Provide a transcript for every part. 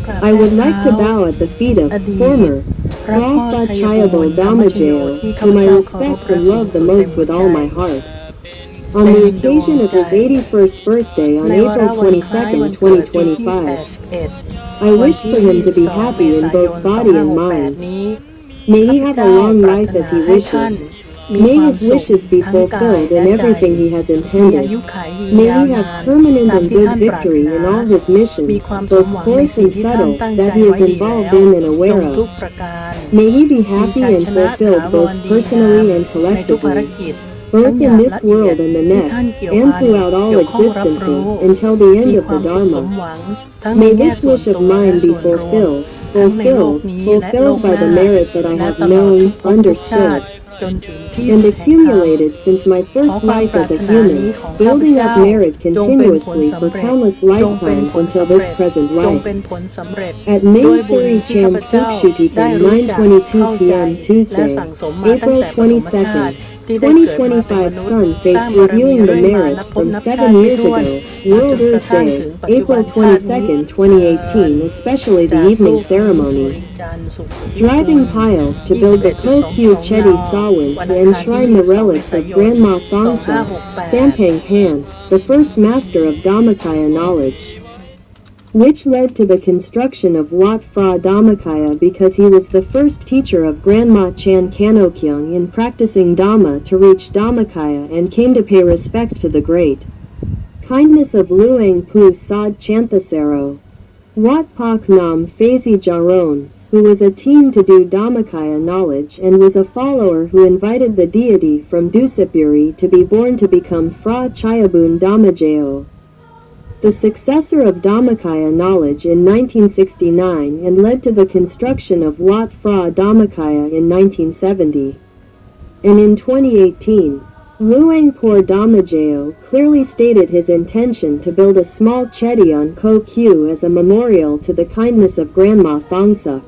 I would like to bow at the feet of former Rafa Chayabol Damajeo, whom I respect and love the most with all my heart. On the occasion of his 81st birthday on April 22, 2025, I wish for him to be happy in both body and mind. May he have a long life as he wishes. May his wishes be fulfilled in everything he has intended. May he have permanent and good victory in all his missions, both coarse and subtle, that he is involved in and aware of. May he be happy and fulfilled both personally and collectively, both in this world and the next, and throughout all existences, until the end of the Dharma. May this wish of mine be fulfilled by the merit that I have known, understood, and accumulated since my first life as a human, building up merit continuously for countless lifetimes until this present life. At Main Suri Chan Sukshutikan, 9:22 p.m. Tuesday, April 22nd, 2025 Sun Face reviewing the merits from 7 years ago, World Earth Day, April 22, 2018, especially the evening ceremony. Driving piles to build the Kokyu Chedi Sawin to enshrine the relics of Grandma Thongsa, Sampang Pan, the first master of Dhammakaya knowledge, which led to the construction of Wat Phra Dhammakaya because he was the first teacher of Grandma Chan Kanokyung in practicing Dhamma to reach Dhammakaya and came to pay respect to the great kindness of Luang Pu Sad Chanthasaro. Wat Pak Nam Fazi Jaron, who was a team to do Dhammakaya knowledge and was a follower who invited the deity from Dusapuri to be born to become Phra Chayabun Dhammajeo, the successor of Dhammakaya knowledge in 1969 and led to the construction of Wat Phra Dhammakaya in 1970. And in 2018, Luang Por Dhammajeo clearly stated his intention to build a small chedi on Kokyu as a memorial to the kindness of Grandma Thongsuk,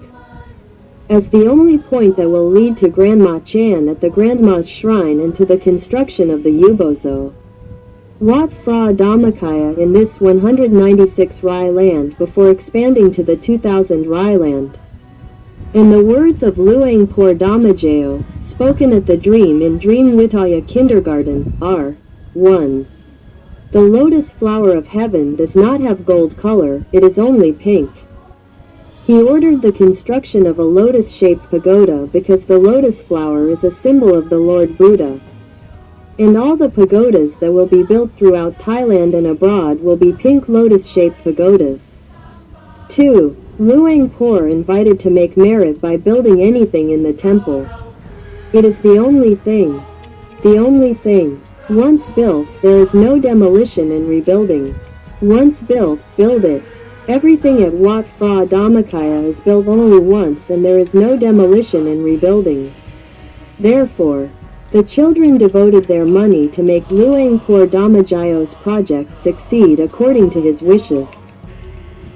as the only point that will lead to Grandma Chan at the Grandma's shrine and to the construction of the Yubozo. Wat Phra Dhammakaya in this 196 Rai land before expanding to the 2000 Rai land. In the words of Luang Por Dhammajeo, spoken at the Dream in Dream Vitaya Kindergarten, are 1. The lotus flower of heaven does not have gold color, it is only pink. He ordered the construction of a lotus-shaped pagoda because the lotus flower is a symbol of the Lord Buddha. And all the pagodas that will be built throughout Thailand and abroad will be pink lotus-shaped pagodas. 2. Luang Por invited to make merit by building anything in the temple. It is the only thing. The only thing. Once built, there is no demolition and rebuilding. Once built, build it. Everything at Wat Phra Dhammakaya is built only once and there is no demolition and rebuilding. Therefore, the children devoted their money to make Luang Por Dhammajayo's project succeed according to his wishes.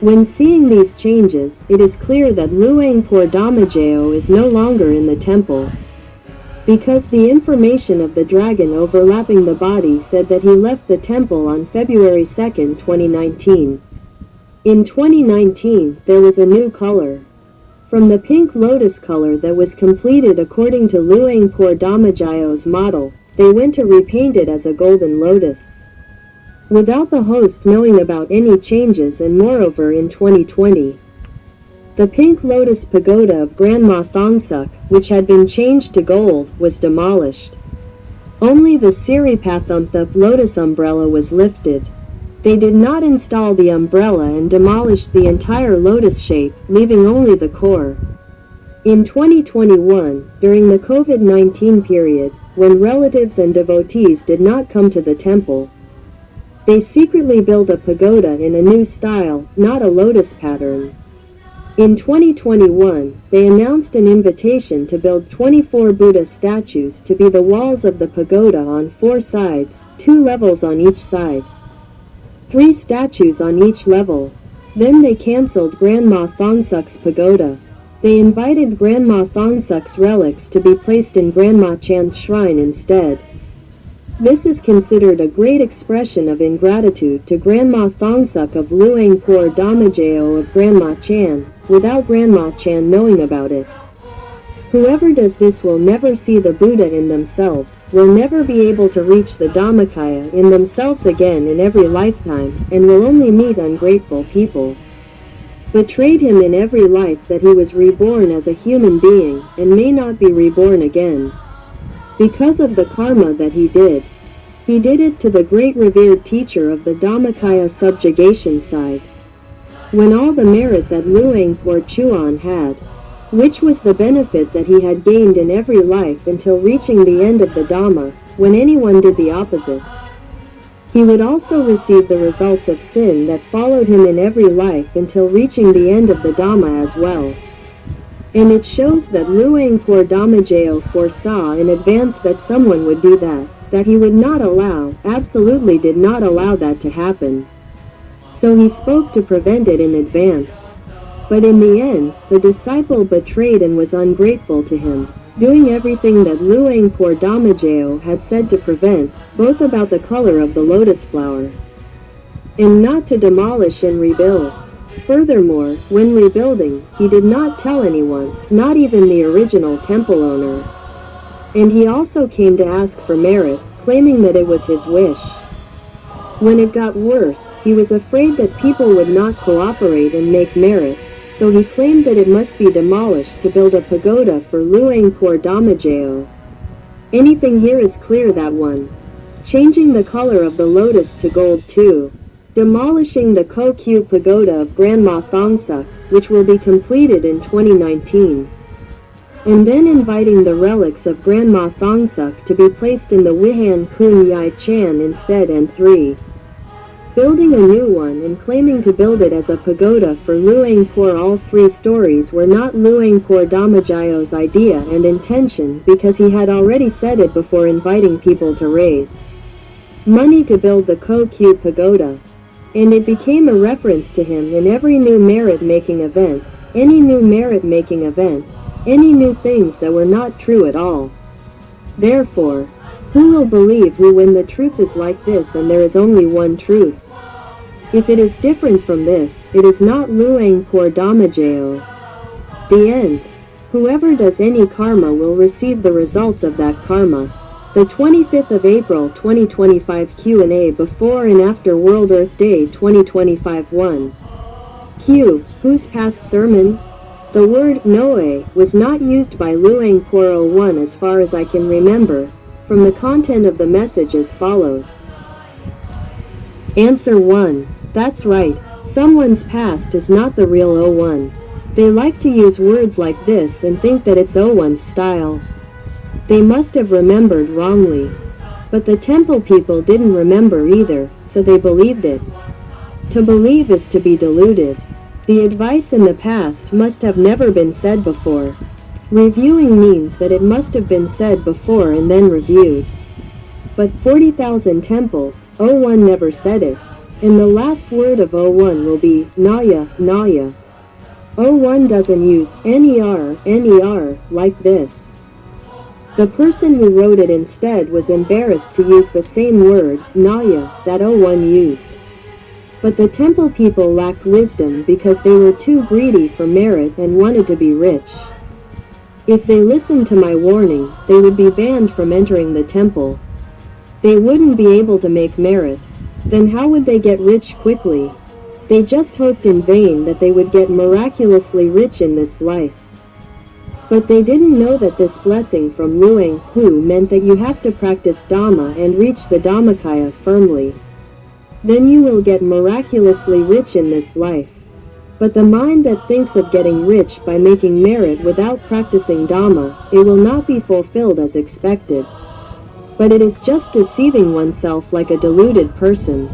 When seeing these changes, it is clear that Luang Por Dhammajeo is no longer in the temple, because the information of the dragon overlapping the body said that he left the temple on February 2, 2019. In 2019, there was a new color. From the pink lotus color that was completed according to Luang Por Dhammajayo's model, they went to repaint it as a golden lotus, without the host knowing about any changes, and moreover in 2020, the pink lotus pagoda of Grandma Thongsuk, which had been changed to gold, was demolished. Only the Siripathumpthup lotus umbrella was lifted. They did not install the umbrella and demolished the entire lotus shape, leaving only the core. In 2021, during the COVID-19 period, when relatives and devotees did not come to the temple, they secretly built a pagoda in a new style, not a lotus pattern. In 2021, they announced an invitation to build 24 Buddha statues to be the walls of the pagoda on 4 sides, 2 levels on each side, 3 statues on each level. Then they cancelled Grandma Thongsuk's pagoda. They invited Grandma Thongsuk's relics to be placed in Grandma Chan's shrine instead. This is considered a great expression of ingratitude to Grandma Thongsuk of Luangpur Damajao of Grandma Chan, without Grandma Chan knowing about it. Whoever does this will never see the Buddha in themselves, will never be able to reach the Dhammakaya in themselves again in every lifetime, and will only meet ungrateful people. Betrayed him in every life that he was reborn as a human being, and may not be reborn again. Because of the karma that he did. He did it to the great revered teacher of the Dhammakaya subjugation side. When all the merit that Luangpur Chuan had, which was the benefit that he had gained in every life until reaching the end of the Dhamma, when anyone did the opposite, he would also receive the results of sin that followed him in every life until reaching the end of the Dhamma as well. And it shows that Luangpur Damajao foresaw in advance that someone would do that he would not allow, absolutely did not allow that to happen. So he spoke to prevent it in advance. But in the end, the disciple betrayed and was ungrateful to him, doing everything that Luangpur Damajao had said to prevent, both about the color of the lotus flower, and not to demolish and rebuild. Furthermore, when rebuilding, he did not tell anyone, not even the original temple owner. And he also came to ask for merit, claiming that it was his wish. When it got worse, he was afraid that people would not cooperate and make merit, so he claimed that it must be demolished to build a pagoda for Luangpur Damajao. Anything here is clear that one. Changing the color of the lotus to gold too. Demolishing the Kokyu Pagoda of Grandma Thongsuk, which will be completed in 2019. And then inviting the relics of Grandma Thongsuk to be placed in the Wihan Kun Yai Chan instead, and 3. Building a new one and claiming to build it as a pagoda for Luangpur. All 3 stories were not Luangpur Damajayo's idea and intention, because he had already said it before inviting people to raise money to build the Kokyu Pagoda. And it became a reference to him in every new merit-making event, any new merit-making event, any new things that were not true at all. Therefore, who will believe who when the truth is like this and there is only one truth? If it is different from this, it is not Luangpur Damajao. The end. Whoever does any karma will receive the results of that karma. The 25th of April 2025 Q&A before and after World Earth Day 2025 1. Q. Whose past sermon? The word Noe was not used by Luangpur 01 as far as I can remember, from the content of the message as follows. Answer 1. That's right, someone's past is not the real 01. They like to use words like this and think that it's 01's style. They must have remembered wrongly. But the temple people didn't remember either, so they believed it. To believe is to be deluded. The advice in the past must have never been said before. Reviewing means that it must have been said before and then reviewed. But 40,000 temples, 01 never said it. And the last word of 01 will be Naya, Naya. 01 doesn't use ner like this. The person who wrote it instead was embarrassed to use the same word, Naya, that 01 used. But the temple people lacked wisdom because they were too greedy for merit and wanted to be rich. If they listened to my warning, they would be banned from entering the temple. They wouldn't be able to make merit. Then how would they get rich quickly? They just hoped in vain that they would get miraculously rich in this life. But they didn't know that this blessing from Luangpur meant that you have to practice Dhamma and reach the Dhammakaya firmly. Then you will get miraculously rich in this life. But the mind that thinks of getting rich by making merit without practicing Dhamma, it will not be fulfilled as expected. But it is just deceiving oneself like a deluded person.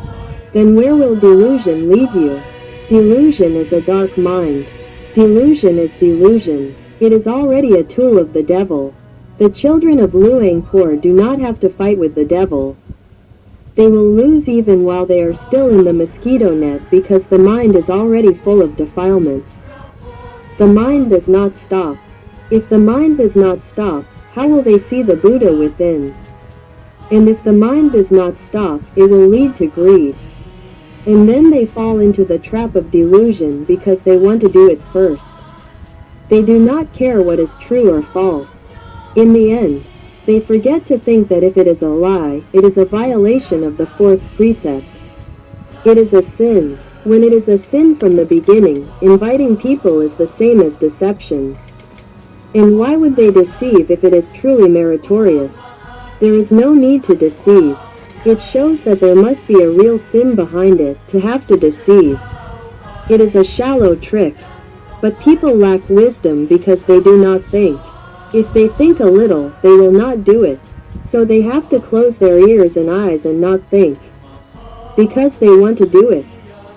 Then where will delusion lead you? Delusion is a dark mind. Delusion is delusion. It is already a tool of the devil. The children of Luangpur do not have to fight with the devil. They will lose even while they are still in the mosquito net because the mind is already full of defilements. The mind does not stop. If the mind does not stop, how will they see the Buddha within? And if the mind does not stop, it will lead to greed. And then they fall into the trap of delusion because they want to do it first. They do not care what is true or false. In the end, they forget to think that if it is a lie, it is a violation of the fourth precept. It is a sin. When it is a sin from the beginning, inviting people is the same as deception. And why would they deceive if it is truly meritorious? There is no need to deceive. It shows that there must be a real sin behind it to have to deceive. It is a shallow trick. But people lack wisdom because they do not think. If they think a little, they will not do it. So they have to close their ears and eyes and not think. Because they want to do it.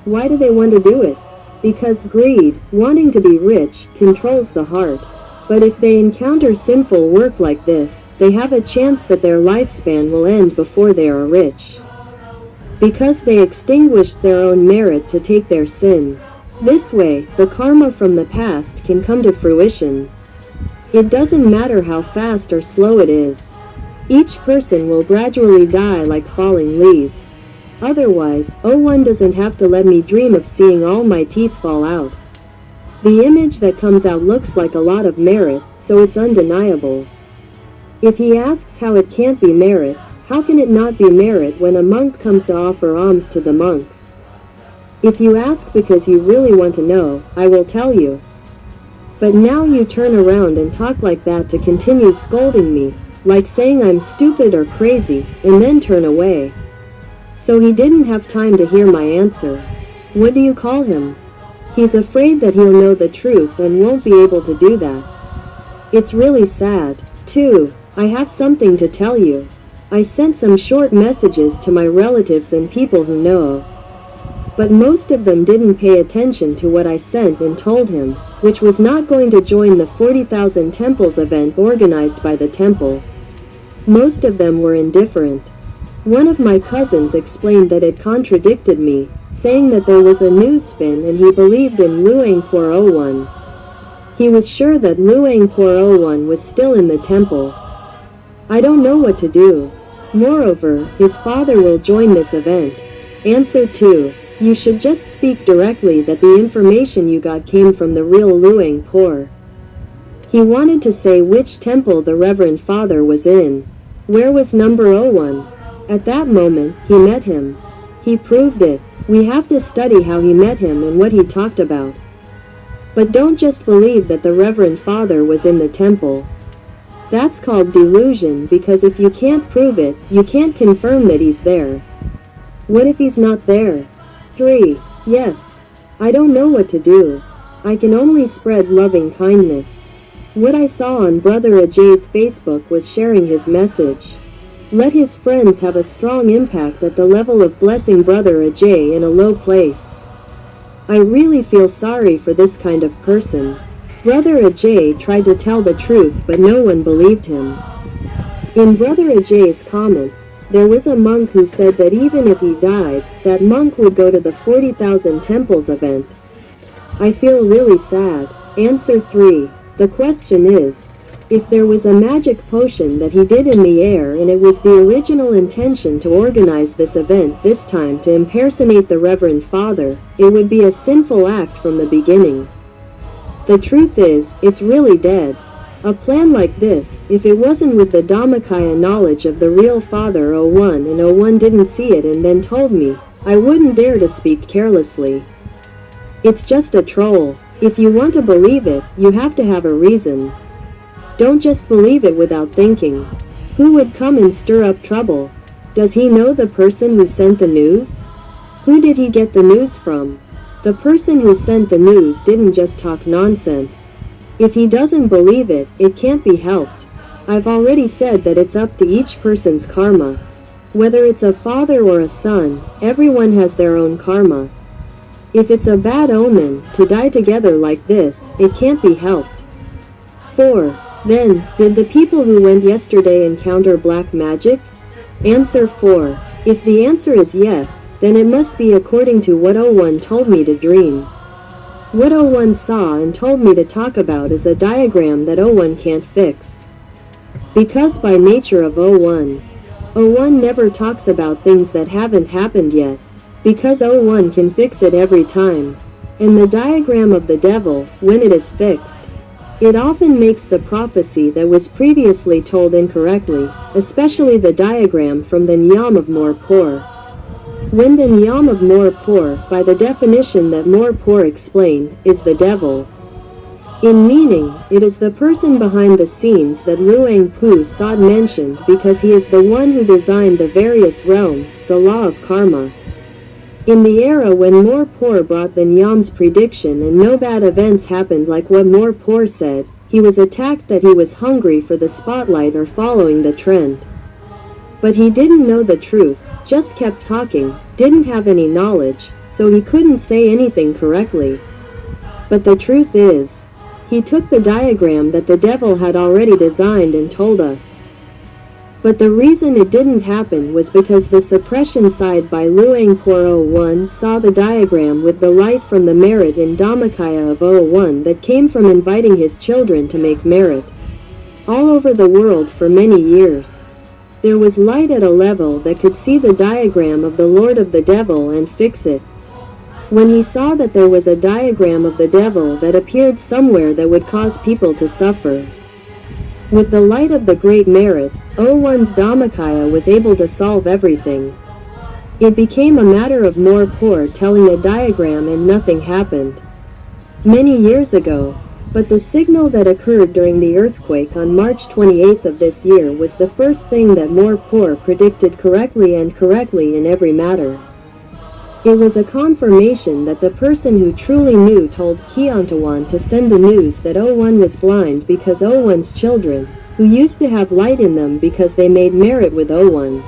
Why do they want to do it? Because greed, wanting to be rich, controls the heart. But if they encounter sinful work like this, they have a chance that their lifespan will end before they are rich. Because they extinguished their own merit to take their sin. This way, the karma from the past can come to fruition. It doesn't matter how fast or slow it is. Each person will gradually die like falling leaves. Otherwise, one doesn't have to let me dream of seeing all my teeth fall out. The image that comes out looks like a lot of merit, so it's undeniable. If he asks how it can't be merit, how can it not be merit when a monk comes to offer alms to the monks? If you ask because you really want to know, I will tell you. But now you turn around and talk like that to continue scolding me, like saying I'm stupid or crazy, and then turn away. So he didn't have time to hear my answer. What do you call him? He's afraid that he'll know the truth and won't be able to do that. It's really sad, too. I have something to tell you. I sent some short messages to my relatives and people who know. But most of them didn't pay attention to what I sent and told him, which was not going to join the 40,000 temples event organized by the temple. Most of them were indifferent. One of my cousins explained that it contradicted me, saying that there was a news spin and he believed in Luangpur 01. He was sure that Luangpur 01 was still in the temple. I don't know what to do. Moreover, his father will join this event. Answer 2. You should just speak directly that the information you got came from the real Luangpur. He wanted to say which temple the Reverend Father was in. Where was number 01? At that moment, he met him. He proved it. We have to study how he met him and what he talked about. But don't just believe that the Reverend Father was in the temple. That's called delusion because if you can't prove it, you can't confirm that he's there. What if he's not there? 3. Yes. I don't know what to do. I can only spread loving kindness. What I saw on Brother Ajay's Facebook was sharing his message. Let his friends have a strong impact at the level of blessing Brother Ajay in a low place. I really feel sorry for this kind of person. Brother Ajay tried to tell the truth but no one believed him. In Brother Ajay's comments, there was a monk who said that even if he died, that monk would go to the 40,000 temples event. I feel really sad. Answer 3. The question is, if there was a magic potion that he did in the air and it was the original intention to organize this event this time to impersonate the Reverend Father, it would be a sinful act from the beginning. The truth is, it's really dead. A plan like this, if it wasn't with the Dhammakaya knowledge of the real Father 01 and 01 didn't see it and then told me, I wouldn't dare to speak carelessly. It's just a troll. If you want to believe it, you have to have a reason. Don't just believe it without thinking. Who would come and stir up trouble? Does he know the person who sent the news? Who did he get the news from? The person who sent the news didn't just talk nonsense. If he doesn't believe it, it can't be helped. I've already said that it's up to each person's karma. Whether it's a father or a son, everyone has their own karma. If it's a bad omen, to die together like this, it can't be helped. 4. Then, did the people who went yesterday encounter black magic? Answer 4. If the answer is yes, then it must be according to what 01 told me to dream. What 01 saw and told me to talk about is a diagram that 01 can't fix. Because by nature of 01, O1 never talks about things that haven't happened yet, because O1 can fix it every time. And the diagram of the devil, when it is fixed, it often makes the prophecy that was previously told incorrectly, especially the diagram from the Nyam of Morpor. When the Nyam of Morpor, by the definition that Morpor explained, is the devil. In meaning, it is the person behind the scenes that Luang Pu Sod mentioned because he is the one who designed the various realms, the law of karma. In the era when Morpor brought the Nyam's prediction and no bad events happened like what Morpor said, he was attacked that he was hungry for the spotlight or following the trend. But he didn't know the truth, just kept talking, didn't have any knowledge, so he couldn't say anything correctly. But the truth is, he took the diagram that the devil had already designed and told us. But the reason it didn't happen was because the suppression side by Luang Por 01 saw the diagram with the light from the merit in Dhammakaya of 01 that came from inviting his children to make merit all over the world for many years. There was light at a level that could see the diagram of the Lord of the Devil and fix it. When he saw that there was a diagram of the devil that appeared somewhere that would cause people to suffer, with the light of the great merit, 01's Dhammakaya was able to solve everything. It became a matter of Morpor telling a diagram and nothing happened. Many years ago, but the signal that occurred during the earthquake on March 28th of this year was the first thing that Morpor predicted correctly in every matter. It was a confirmation that the person who truly knew told Kiantawan to send the news that 01 was blind because 01's children, who used to have light in them because they made merit with 01,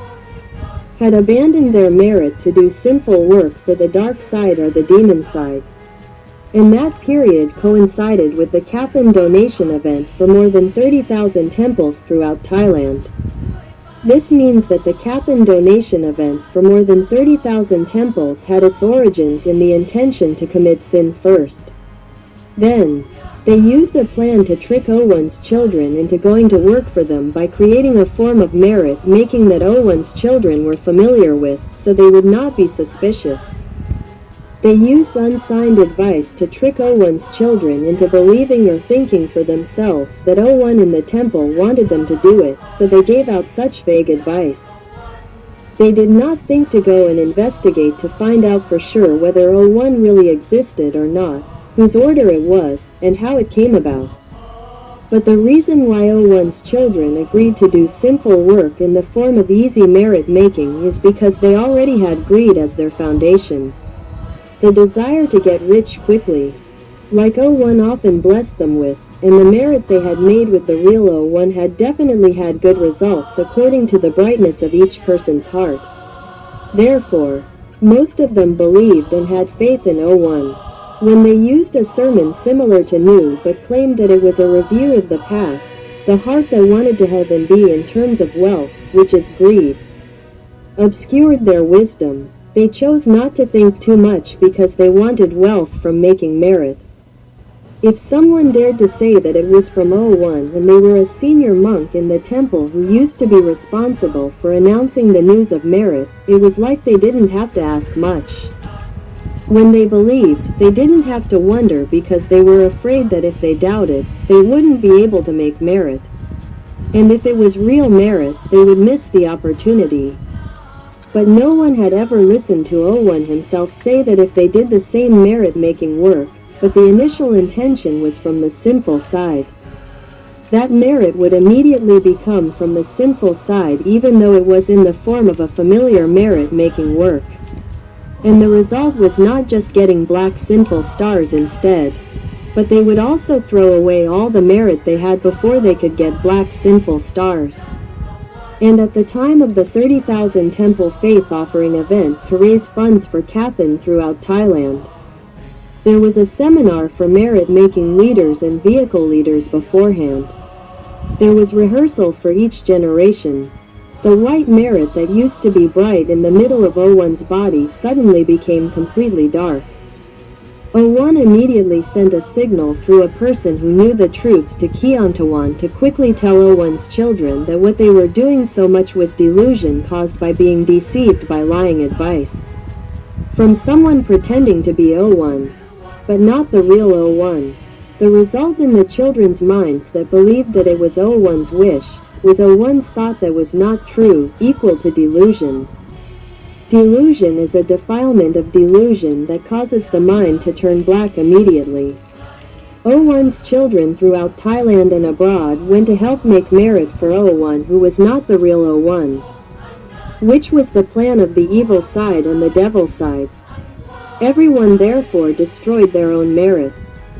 had abandoned their merit to do sinful work for the dark side or the demon side. And that period coincided with the Kathan donation event for more than 30,000 temples throughout Thailand. This means that the Kathan donation event for more than 30,000 temples had its origins in the intention to commit sin first. Then, they used a plan to trick 01's children into going to work for them by creating a form of merit making that 01's children were familiar with, so they would not be suspicious. They used unsigned advice to trick 01's children into believing or thinking for themselves that 01 in the temple wanted them to do it, so they gave out such vague advice. They did not think to go and investigate to find out for sure whether 01 really existed or not, whose order it was, and how it came about. But the reason why 01's children agreed to do sinful work in the form of easy merit making is because they already had greed as their foundation. The desire to get rich quickly, like 01 often blessed them with, and the merit they had made with the real 01 had definitely had good results according to the brightness of each person's heart. Therefore, most of them believed and had faith in 01. When they used a sermon similar to Nu but claimed that it was a review of the past, the heart that wanted to have and be in terms of wealth, which is greed, obscured their wisdom. They chose not to think too much because they wanted wealth from making merit. If someone dared to say that it was from 01 and they were a senior monk in the temple who used to be responsible for announcing the news of merit, it was like they didn't have to ask much. When they believed, they didn't have to wonder because they were afraid that if they doubted, they wouldn't be able to make merit. And if it was real merit, they would miss the opportunity. But no one had ever listened to 01 himself say that if they did the same merit-making work, but the initial intention was from the sinful side, that merit would immediately become from the sinful side even though it was in the form of a familiar merit-making work. And the result was not just getting black sinful stars instead, but they would also throw away all the merit they had before they could get black sinful stars. And at the time of the 30,000 temple faith offering event to raise funds for Kathan throughout Thailand, there was a seminar for merit-making leaders and vehicle leaders beforehand. There was rehearsal for each generation. The white merit that used to be bright in the middle of 01's body suddenly became completely dark. 01 immediately sent a signal through a person who knew the truth to Keontawan to quickly tell 01's children that what they were doing so much was delusion caused by being deceived by lying advice from someone pretending to be 01, but not the real 01. The result in the children's minds that believed that it was 01's wish, was 01's thought that was not true, equal to delusion. Delusion is a defilement of delusion that causes the mind to turn black immediately. 01's children throughout Thailand and abroad went to help make merit for 01 who was not the real 01, which was the plan of the evil side and the devil side. Everyone therefore destroyed their own merit.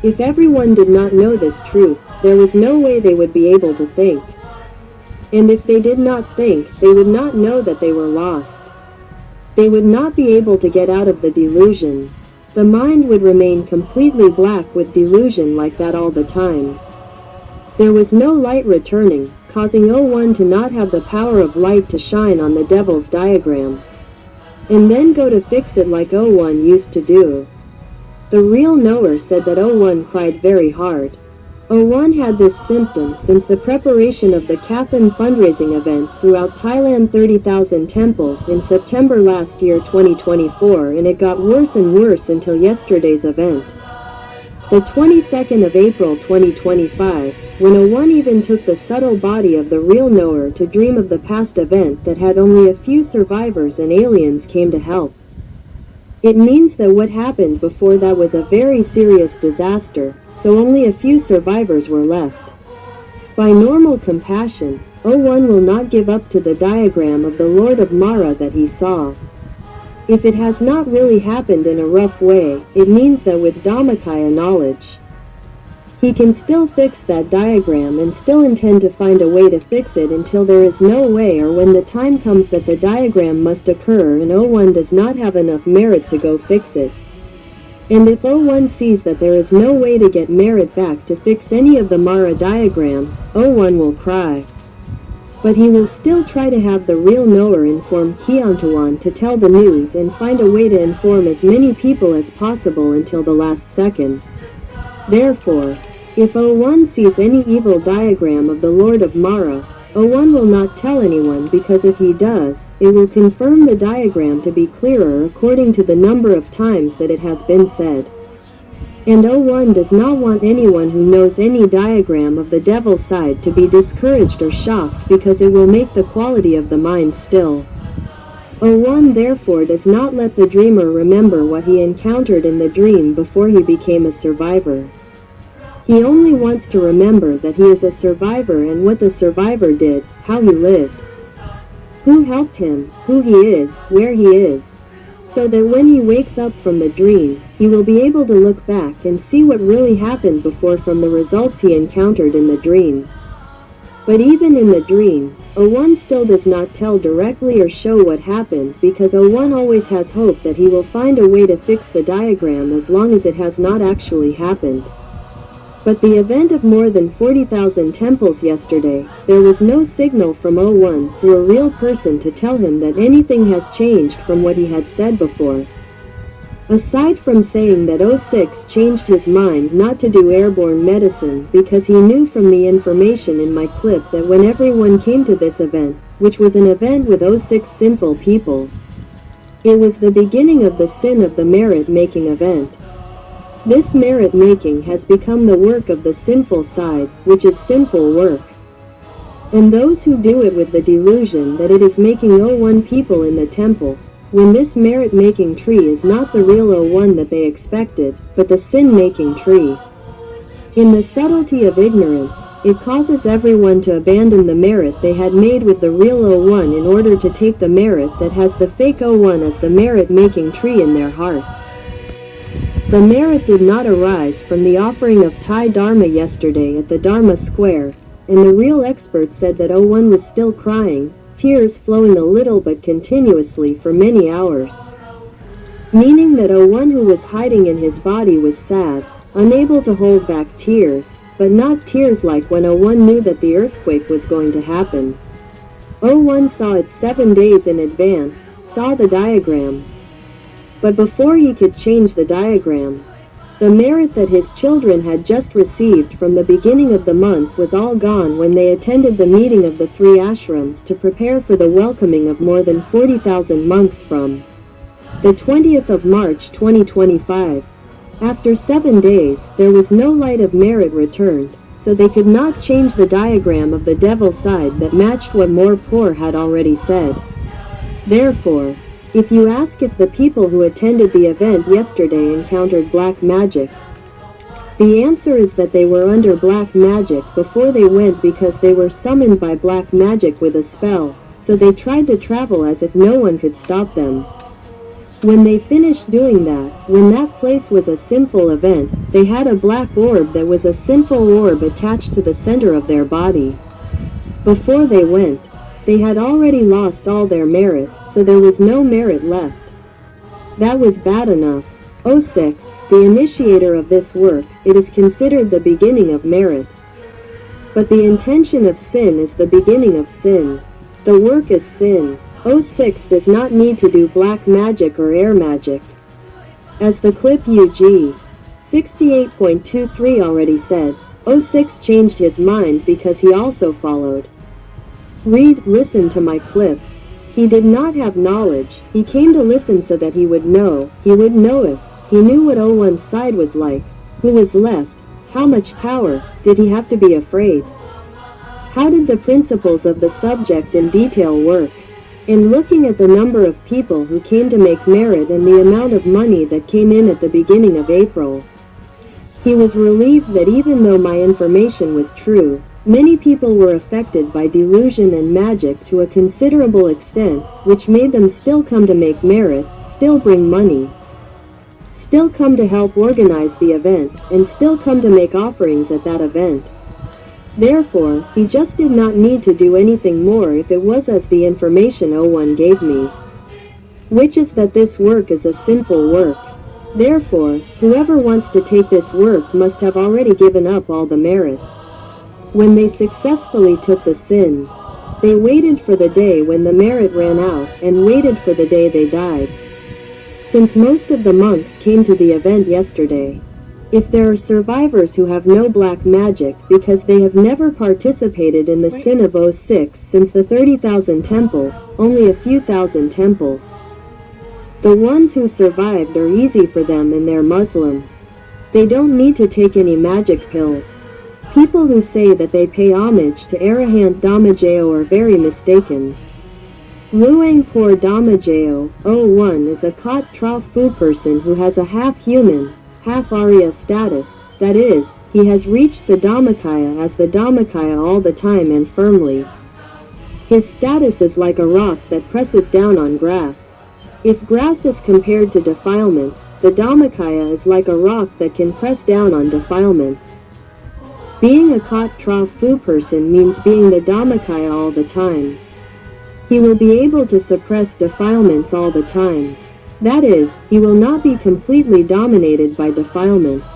If everyone did not know this truth, there was no way they would be able to think. And if they did not think, they would not know that they were lost. They would not be able to get out of the delusion. The mind would remain completely black with delusion like that all the time. There was no light returning, causing 01 to not have the power of light to shine on the devil's diagram, and then go to fix it like 01 used to do. The real knower said that 01 cried very hard. 01 had this symptom since the preparation of the Kathan fundraising event throughout Thailand 30,000 temples in September last year 2024, and it got worse and worse until yesterday's event, the 22nd of April 2025, when 01 even took the subtle body of the real knower to dream of the past event that had only a few survivors and aliens came to help. It means that what happened before that was a very serious disaster, so only a few survivors were left. By normal compassion, 01 will not give up to the diagram of the Lord of Mara that he saw. If it has not really happened in a rough way, it means that with Dhammakaya knowledge, he can still fix that diagram and still intend to find a way to fix it until there is no way, or when the time comes that the diagram must occur and 01 does not have enough merit to go fix it. And if 01 sees that there is no way to get merit back to fix any of the Mara diagrams, 01 will cry. But he will still try to have the real knower inform Keontawan to tell the news and find a way to inform as many people as possible until the last second. Therefore, if 01 sees any evil diagram of the Lord of Mara, 01 will not tell anyone, because if he does, it will confirm the diagram to be clearer according to the number of times that it has been said. And 01 does not want anyone who knows any diagram of the devil side to be discouraged or shocked, because it will make the quality of the mind still. 01 therefore does not let the dreamer remember what he encountered in the dream before he became a survivor. He only wants to remember that he is a survivor and what the survivor did, how he lived, who helped him, who he is, where he is, so that when he wakes up from the dream, he will be able to look back and see what really happened before from the results he encountered in the dream. But even in the dream, 01 still does not tell directly or show what happened, because 01 always has hope that he will find a way to fix the diagram as long as it has not actually happened. But the event of more than 40,000 temples yesterday, there was no signal from 01 through a real person to tell him that anything has changed from what he had said before. Aside from saying that 06 changed his mind not to do airborne medicine because he knew from the information in my clip that when everyone came to this event, which was an event with 06 sinful people, it was the beginning of the sin of the merit-making event. This merit-making has become the work of the sinful side, which is sinful work. And those who do it with the delusion that it is making 01 people in the temple, when this merit-making tree is not the real 01 that they expected, but the sin-making tree. In the subtlety of ignorance, it causes everyone to abandon the merit they had made with the real 01 in order to take the merit that has the fake 01 as the merit-making tree in their hearts. The merit did not arise from the offering of Thai Dharma yesterday at the Dharma Square, and the real expert said that 01 was still crying, tears flowing a little but continuously for many hours. Meaning that 01 who was hiding in his body was sad, unable to hold back tears, but not tears like when 01 knew that the earthquake was going to happen. 01 saw it 7 days in advance, saw the diagram. But before he could change the diagram, The merit that his children had just received from the beginning of the month was all gone when they attended the meeting of the 3 ashrams to prepare for the welcoming of more than 40,000 monks from the 20th of March 2025. After 7 days, there was no light of merit returned, so they could not change the diagram of the devil side that matched what Morpur had already said. Therefore, if you ask if the people who attended the event yesterday encountered black magic, the answer is that they were under black magic before they went because they were summoned by black magic with a spell, so they tried to travel as if no one could stop them. When they finished doing that, when that place was a sinful event, they had a black orb that was a sinful orb attached to the center of their body. Before they went, they had already lost all their merit, so there was no merit left. That was bad enough. 06, the initiator of this work, it is considered the beginning of merit. But the intention of sin is the beginning of sin. The work is sin. 06 does not need to do black magic or air magic. As the clip UG 68.23 already said, 06 changed his mind because he also followed. Listen to my clip. He did not have knowledge, he came to listen so that he would know us, he knew what 01's side was like, who was left, how much power, did he have to be afraid? How did the principles of the subject in detail work? In looking at the number of people who came to make merit and the amount of money that came in at the beginning of April, he was relieved that even though my information was true, many people were affected by delusion and magic to a considerable extent, which made them still come to make merit, still bring money, still come to help organize the event, and still come to make offerings at that event. Therefore, he just did not need to do anything more if it was as the information 01 gave me, which is that this work is a sinful work. Therefore, whoever wants to take this work must have already given up all the merit. When they successfully took the sin, they waited for the day when the merit ran out and waited for the day they died. Since most of the monks came to the event yesterday, if there are survivors who have no black magic because they have never participated in the sin of 06 since the 30,000 temples, only a few thousand temples. The ones who survived are easy for them and they're Muslims. They don't need to take any magic pills. People who say that they pay homage to Arahant Damajao are very mistaken. Luangpur Damajao, 01 is a Kot Tra Fu person who has a half-human, half-Arya status, that is, he has reached the Dhammakaya as the Dhammakaya all the time and firmly. His status is like a rock that presses down on grass. If grass is compared to defilements, the Dhammakaya is like a rock that can press down on defilements. Being a Kot Tra Fu person means being the Dhammakaya all the time. He will be able to suppress defilements all the time. That is, he will not be completely dominated by defilements.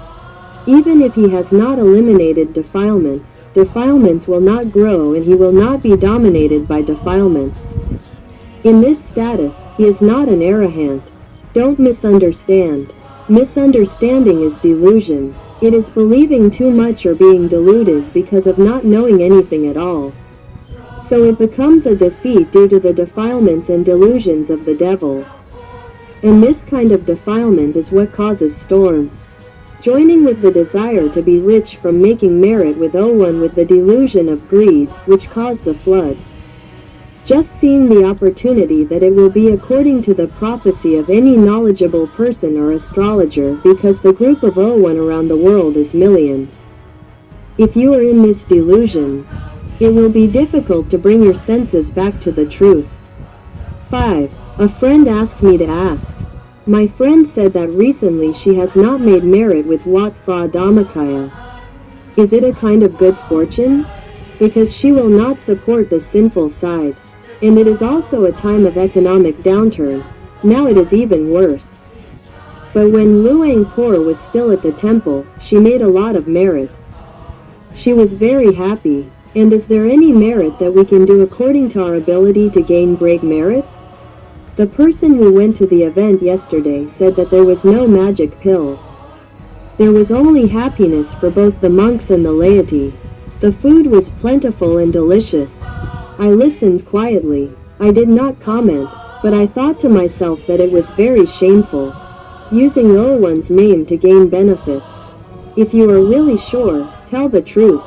Even if he has not eliminated defilements, defilements will not grow and he will not be dominated by defilements. In this status, he is not an arahant. Don't misunderstand. Misunderstanding is delusion. It is believing too much or being deluded because of not knowing anything at all. So it becomes a defeat due to the defilements and delusions of the devil. And this kind of defilement is what causes storms. Joining with the desire to be rich from making merit with 01 with the delusion of greed, which caused the flood. Just seeing the opportunity that it will be according to the prophecy of any knowledgeable person or astrologer because the group of 01 around the world is millions. If you are in this delusion, it will be difficult to bring your senses back to the truth. 5. A friend asked me to ask. My friend said that recently she has not made merit with Wat Phra Dhammakaya. Is it a kind of good fortune? Because she will not support the sinful side. And it is also a time of economic downturn. Now it is even worse. But when Luangpur was still at the temple, she made a lot of merit. She was very happy. And is there any merit that we can do according to our ability to gain great merit? The person who went to the event yesterday said that there was no magic pill. There was only happiness for both the monks and the laity. The food was plentiful and delicious. I listened quietly. I did not comment, but I thought to myself that it was very shameful, using one's name to gain benefits. If you are really sure, tell the truth,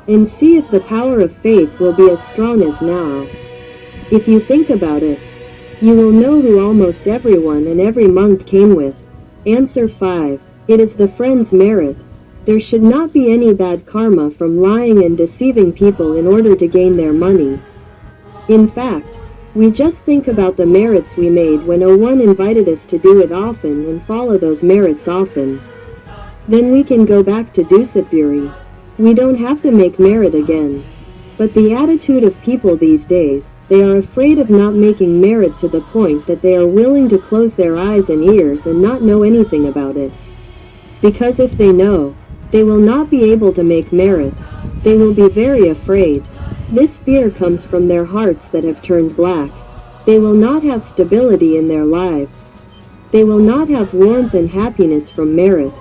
and see if the power of faith will be as strong as now. If you think about it, you will know who almost everyone and every monk came with. Answer 5. It is the friend's merit. There should not be any bad karma from lying and deceiving people in order to gain their money. In fact, we just think about the merits we made when one invited us to do it often and follow those merits often. Then we can go back to Dusapuri. We don't have to make merit again. But the attitude of people these days, they are afraid of not making merit to the point that they are willing to close their eyes and ears and not know anything about it. Because if they know, they will not be able to make merit. They will be very afraid. This fear comes from their hearts that have turned black. They will not have stability in their lives. They will not have warmth and happiness from merit.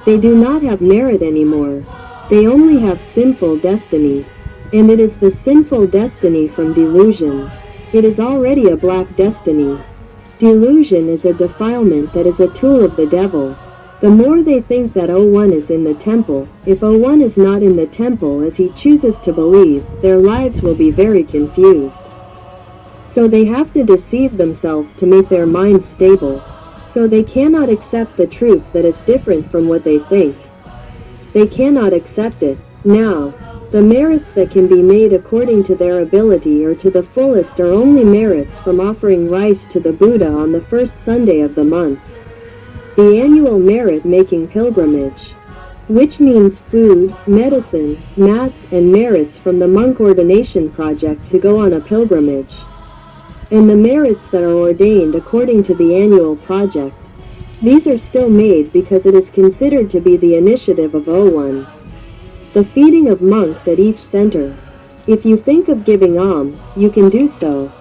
They do not have merit anymore. They only have sinful destiny. And it is the sinful destiny from delusion. It is already a black destiny. Delusion is a defilement that is a tool of the devil. The more they think that one is in the temple, if one is not in the temple as he chooses to believe, their lives will be very confused. So they have to deceive themselves to make their minds stable. So they cannot accept the truth that is different from what they think. They cannot accept it. Now, the merits that can be made according to their ability or to the fullest are only merits from offering rice to the Buddha on the first Sunday of the month. The annual merit-making pilgrimage, which means food, medicine, mats, and merits from the monk ordination project to go on a pilgrimage. And the merits that are ordained according to the annual project. These are still made because it is considered to be the initiative of one. The feeding of monks at each center. If you think of giving alms, you can do so.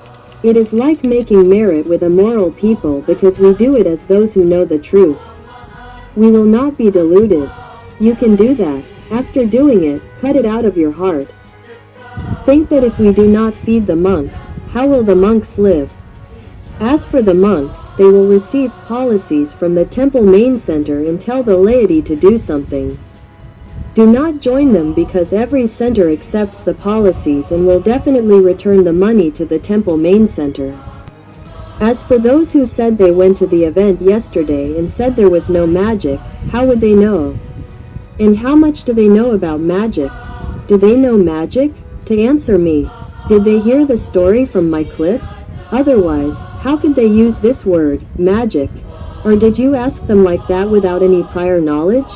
It is like making merit with immoral people because we do it as those who know the truth. We will not be deluded. You can do that. After doing it, cut it out of your heart. Think that if we do not feed the monks, how will the monks live? As for the monks, they will receive policies from the temple main center and tell the laity to do something. Do not join them because every center accepts the policies and will definitely return the money to the temple main center. As for those who said they went to the event yesterday and said there was no magic, how would they know? And how much do they know about magic? Do they know magic? To answer me, did they hear the story from my clip? Otherwise, how could they use this word, magic? Or did you ask them like that without any prior knowledge?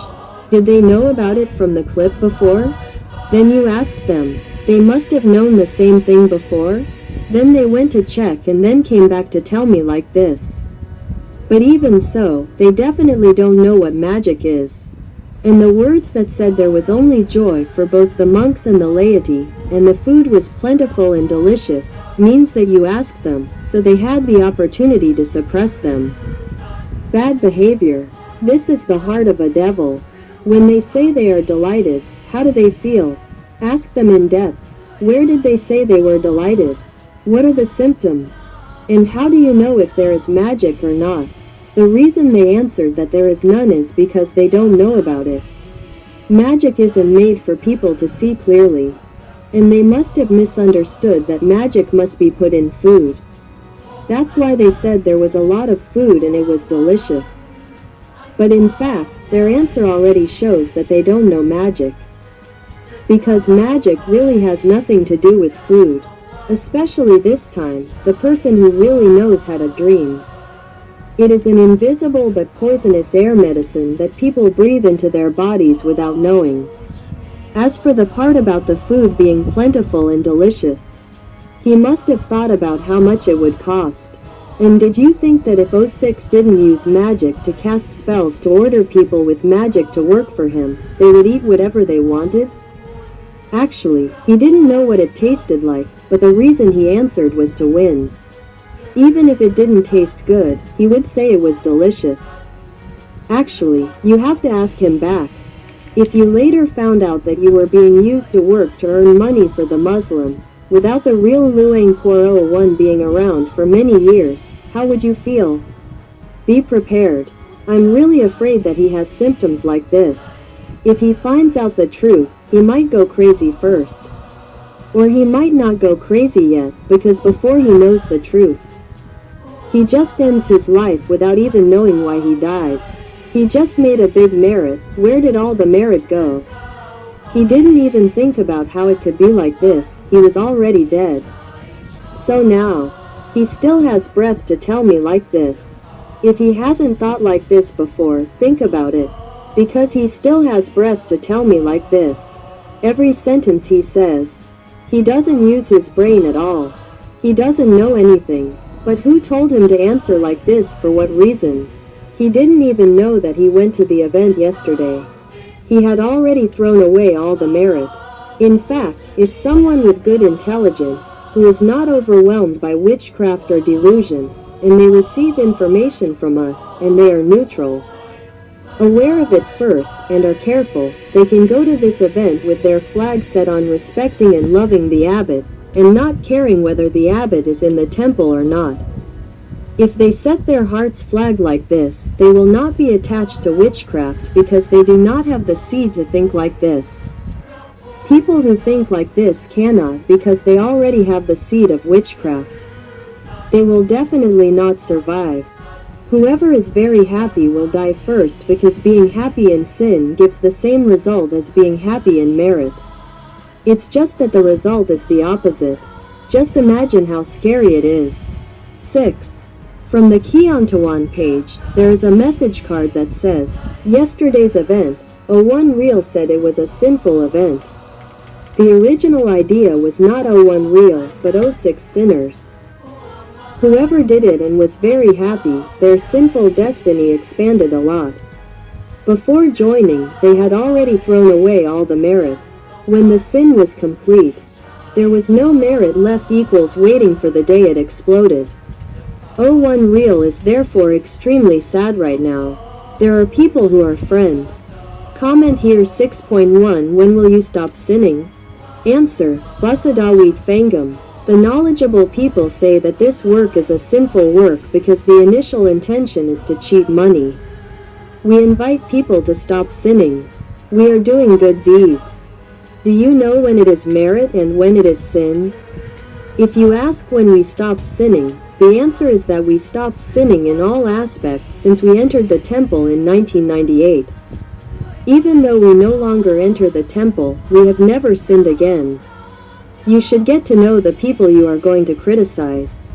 Did they know about it from the clip before? Then you asked them. They must have known the same thing before. Then they went to check and then came back to tell me like this. But even so, they definitely don't know what magic is. And the words that said there was only joy for both the monks and the laity, and the food was plentiful and delicious, means that you asked them, so they had the opportunity to suppress them. Bad behavior. This is the heart of a devil. When they say they are delighted, how do they feel? Ask them in depth. Where did they say they were delighted? What are the symptoms? And how do you know if there is magic or not? The reason they answered that there is none is because they don't know about it. Magic isn't made for people to see clearly. And they must have misunderstood that magic must be put in food. That's why they said there was a lot of food and it was delicious. But in fact, their answer already shows that they don't know magic. Because magic really has nothing to do with food. Especially this time, the person who really knows had a dream. It is an invisible but poisonous air medicine that people breathe into their bodies without knowing. As for the part about the food being plentiful and delicious, he must have thought about how much it would cost. And did you think that if 06 didn't use magic to cast spells to order people with magic to work for him, they would eat whatever they wanted? Actually, he didn't know what it tasted like, but the reason he answered was to win. Even if it didn't taste good, he would say it was delicious. Actually, you have to ask him back. If you later found out that you were being used to work to earn money for the Muslims, without the real Luang Por 01 being around for many years, how would you feel? Be prepared. I'm really afraid that he has symptoms like this. If he finds out the truth, he might go crazy first. Or he might not go crazy yet, because before he knows the truth, he just ends his life without even knowing why he died. He just made a big merit. Where did all the merit go? He didn't even think about how it could be like this. He was already dead. So now, he still has breath to tell me like this. If he hasn't thought like this before, think about it. Because he still has breath to tell me like this. Every sentence he says. He doesn't use his brain at all. He doesn't know anything. But who told him to answer like this? For what reason? He didn't even know that he went to the event yesterday. He had already thrown away all the merit. In fact, if someone with good intelligence, who is not overwhelmed by witchcraft or delusion, and they receive information from us, and they are neutral, aware of it first, and are careful, they can go to this event with their flag set on respecting and loving the abbot, and not caring whether the abbot is in the temple or not. If they set their heart's flag like this, they will not be attached to witchcraft because they do not have the seed to think like this. People who think like this cannot because they already have the seed of witchcraft. They will definitely not survive. Whoever is very happy will die first because being happy in sin gives the same result as being happy in merit. It's just that the result is the opposite. Just imagine how scary it is. 6. From the Kiontawan page, there is a message card that says, yesterday's event, 01 Real said it was a sinful event. The original idea was not 01 Real, but 06 Sinners. Whoever did it and was very happy, their sinful destiny expanded a lot. Before joining, they had already thrown away all the merit. When the sin was complete, there was no merit left equals waiting for the day it exploded. 01 Real is therefore extremely sad right now. There are people who are friends. Comment here. 6.1 When will you stop sinning? Answer, Basadawit Fangam. The knowledgeable people say that this work is a sinful work because the initial intention is to cheat money. We invite people to stop sinning. We are doing good deeds. Do you know when it is merit and when it is sin? If you ask when we stop sinning, the answer is that we stopped sinning in all aspects since we entered the temple in 1998. Even though we no longer enter the temple, we have never sinned again. You should get to know the people you are going to criticize.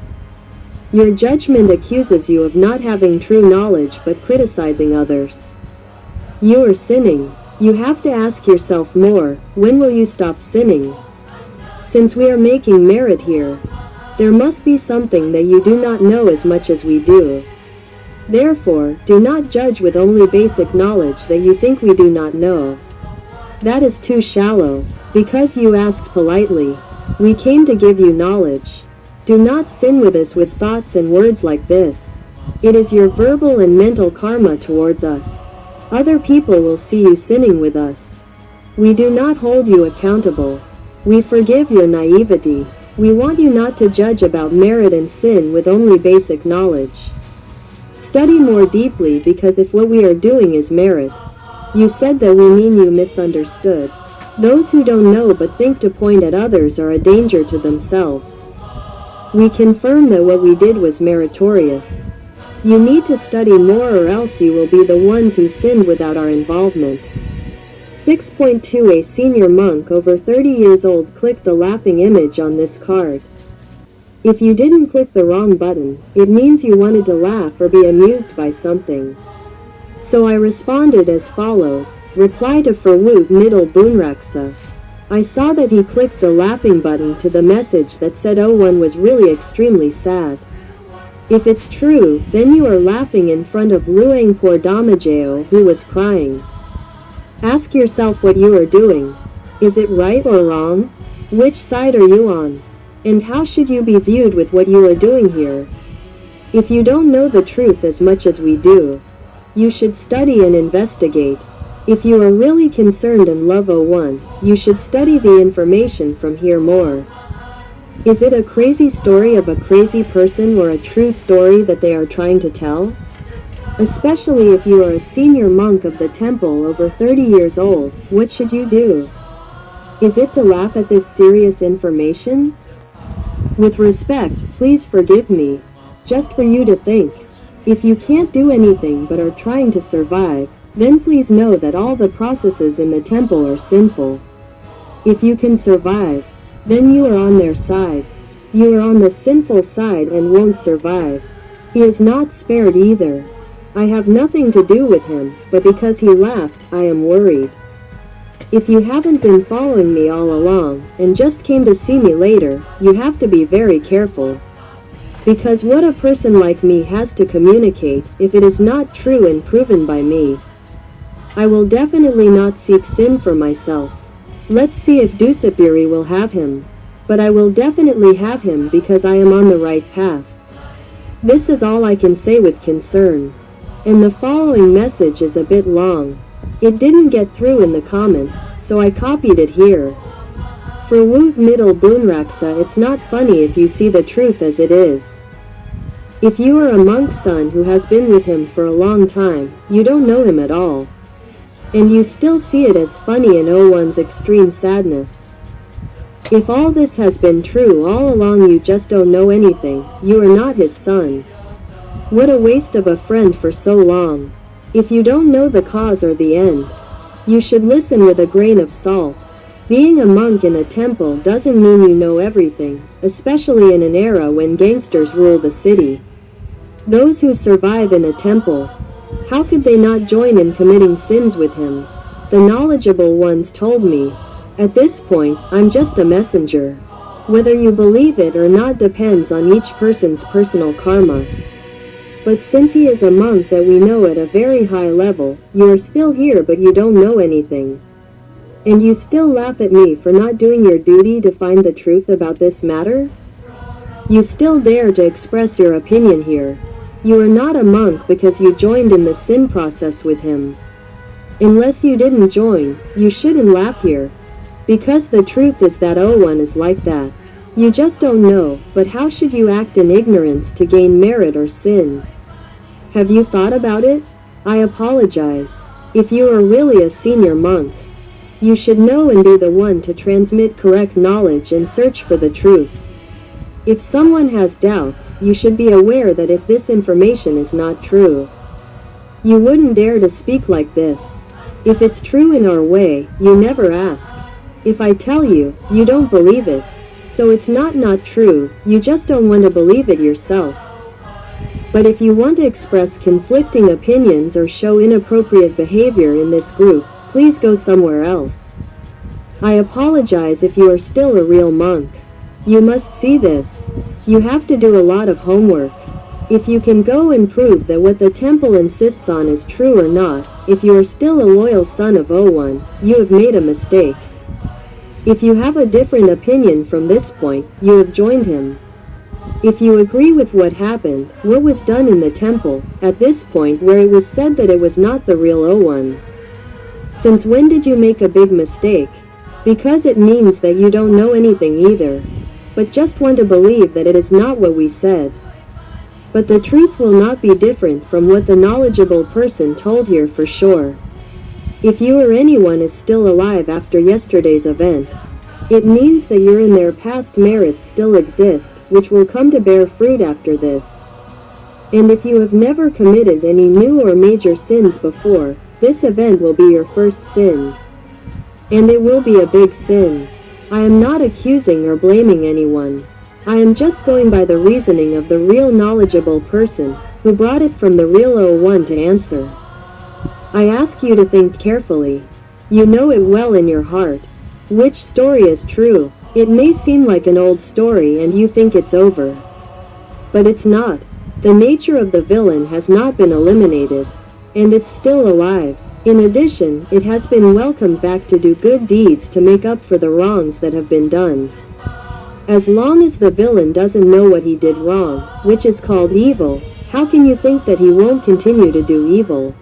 Your judgment accuses you of not having true knowledge but criticizing others. You are sinning. You have to ask yourself more, when will you stop sinning? Since we are making merit here, there must be something that you do not know as much as we do. Therefore, do not judge with only basic knowledge that you think we do not know. That is too shallow. Because you asked politely, we came to give you knowledge. Do not sin with us with thoughts and words like this. It is your verbal and mental karma towards us. Other people will see you sinning with us. We do not hold you accountable. We forgive your naivety. We want you not to judge about merit and sin with only basic knowledge. Study more deeply because if what we are doing is merit, you said that we mean you misunderstood. Those who don't know but think to point at others are a danger to themselves. We confirm that what we did was meritorious. You need to study more or else you will be the ones who sinned without our involvement. 6.2 A senior monk over 30 years old clicked the laughing image on this card. If you didn't click the wrong button, it means you wanted to laugh or be amused by something. So I responded as follows, reply to Ferwood Middle Boonraksa. I saw that he clicked the laughing button to the message that said 01 was really extremely sad. If it's true, then you are laughing in front of Luang Por Damajao who was crying. Ask yourself what you are doing. Is it right or wrong? Which side are you on? And how should you be viewed with what you are doing here? If you don't know the truth as much as we do, you should study and investigate. If you are really concerned and love O1, you should study the information from here more. Is it a crazy story of a crazy person or a true story that they are trying to tell? Especially if you are a senior monk of the temple over 30 years old, what should you do? Is it to laugh at this serious information? With respect, please forgive me. Just for you to think. If you can't do anything but are trying to survive, then please know that all the processes in the temple are sinful. If you can survive, then you are on their side. You are on the sinful side and won't survive. He is not spared either. I have nothing to do with him, but because he laughed, I am worried. If you haven't been following me all along, and just came to see me later, you have to be very careful. Because what a person like me has to communicate, if it is not true and proven by me, I will definitely not seek sin for myself. Let's see if Dusapiri will have him. But I will definitely have him because I am on the right path. This is all I can say with concern. And the following message is a bit long. It didn't get through in the comments, so I copied it here. For Woot Middle Boonraksa, it's not funny if you see the truth as it is. If you are a monk's son who has been with him for a long time, you don't know him at all. And you still see it as funny in O1's extreme sadness. If all this has been true all along, you just don't know anything, you are not his son. What a waste of a friend for so long. If you don't know the cause or the end, you should listen with a grain of salt. Being a monk in a temple doesn't mean you know everything, especially in an era when gangsters rule the city. Those who survive in a temple, how could they not join in committing sins with him? The knowledgeable ones told me. At this point, I'm just a messenger. Whether you believe it or not depends on each person's personal karma. But since he is a monk that we know at a very high level, you are still here but you don't know anything. And you still laugh at me for not doing your duty to find the truth about this matter? You still dare to express your opinion here. You are not a monk because you joined in the sin process with him. Unless you didn't join, you shouldn't laugh here. Because the truth is that O1 is like that. You just don't know, but how should you act in ignorance to gain merit or sin? Have you thought about it? I apologize. If you are really a senior monk, you should know and be the one to transmit correct knowledge and search for the truth. If someone has doubts, you should be aware that if this information is not true, you wouldn't dare to speak like this. If it's true in our way, you never ask. If I tell you, you don't believe it. So it's not true, you just don't want to believe it yourself. But if you want to express conflicting opinions or show inappropriate behavior in this group, please go somewhere else. I apologize if you are still a real monk. You must see this. You have to do a lot of homework. If you can go and prove that what the temple insists on is true or not, if you are still a loyal son of O1, you have made a mistake. If you have a different opinion from this point, you have joined him. If you agree with what happened, what was done in the temple, at this point where it was said that it was not the real O1. Since when did you make a big mistake? Because it means that you don't know anything either, but just want to believe that it is not what we said. But the truth will not be different from what the knowledgeable person told here for sure. If you or anyone is still alive after yesterday's event, it means that your and their past merits still exist, which will come to bear fruit after this. And if you have never committed any new or major sins before, this event will be your first sin. And it will be a big sin. I am not accusing or blaming anyone. I am just going by the reasoning of the real knowledgeable person, who brought it from the real O1 to answer. I ask you to think carefully. You know it well in your heart. Which story is true? It may seem like an old story and you think it's over. But it's not. The nature of the villain has not been eliminated. And it's still alive. In addition, it has been welcomed back to do good deeds to make up for the wrongs that have been done. As long as the villain doesn't know what he did wrong, which is called evil, how can you think that he won't continue to do evil?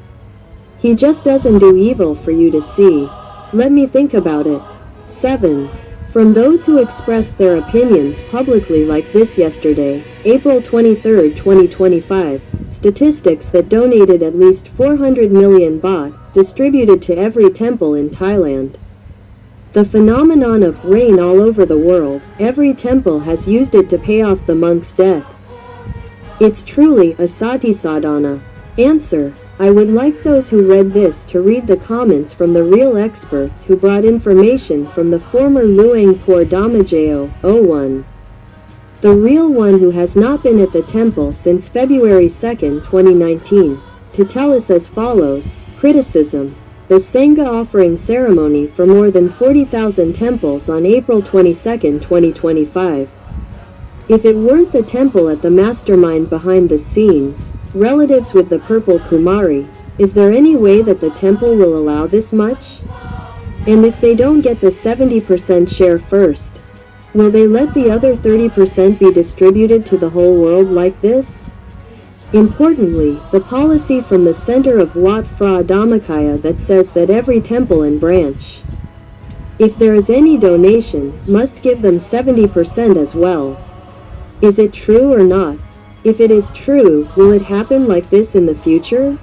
He just doesn't do evil for you to see. Let me think about it. 7. From those who expressed their opinions publicly like this yesterday, April 23, 2025, statistics that donated at least 400 million baht, distributed to every temple in Thailand. The phenomenon of rain all over the world, every temple has used it to pay off the monks' debts. It's truly a sati-sadhana. Answer: I would like those who read this to read the comments from the real experts who brought information from the former Luangpur Dhammajayo, 01. The real one who has not been at the temple since February 2, 2019, to tell us as follows. Criticism: the Sangha offering ceremony for more than 40,000 temples on April 22, 2025. If it weren't the temple at the mastermind behind the scenes, relatives with the purple Kumari, is there any way that the temple will allow this much? And if they don't get the 70% share first, will they let the other 30% be distributed to the whole world like this? Importantly, the policy from the center of Wat Phra Dhammakaya that says that every temple and branch, if there is any donation, must give them 70% as well. Is it true or not? If it is true, will it happen like this in the future?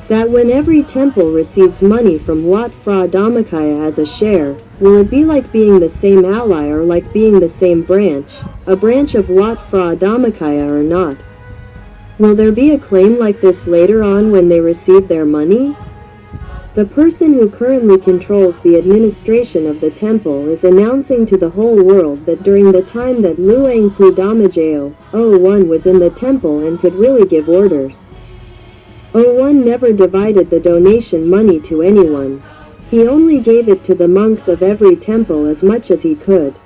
That when every temple receives money from Wat Phra Dhammakaya as a share, will it be like being the same ally or like being the same branch, a branch of Wat Phra Dhammakaya or not? Will there be a claim like this later on when they receive their money? The person who currently controls the administration of the temple is announcing to the whole world that during the time that Luangpur Dhammajayo, 01 was in the temple and could really give orders, 01 never divided the donation money to anyone. He only gave it to the monks of every temple as much as he could.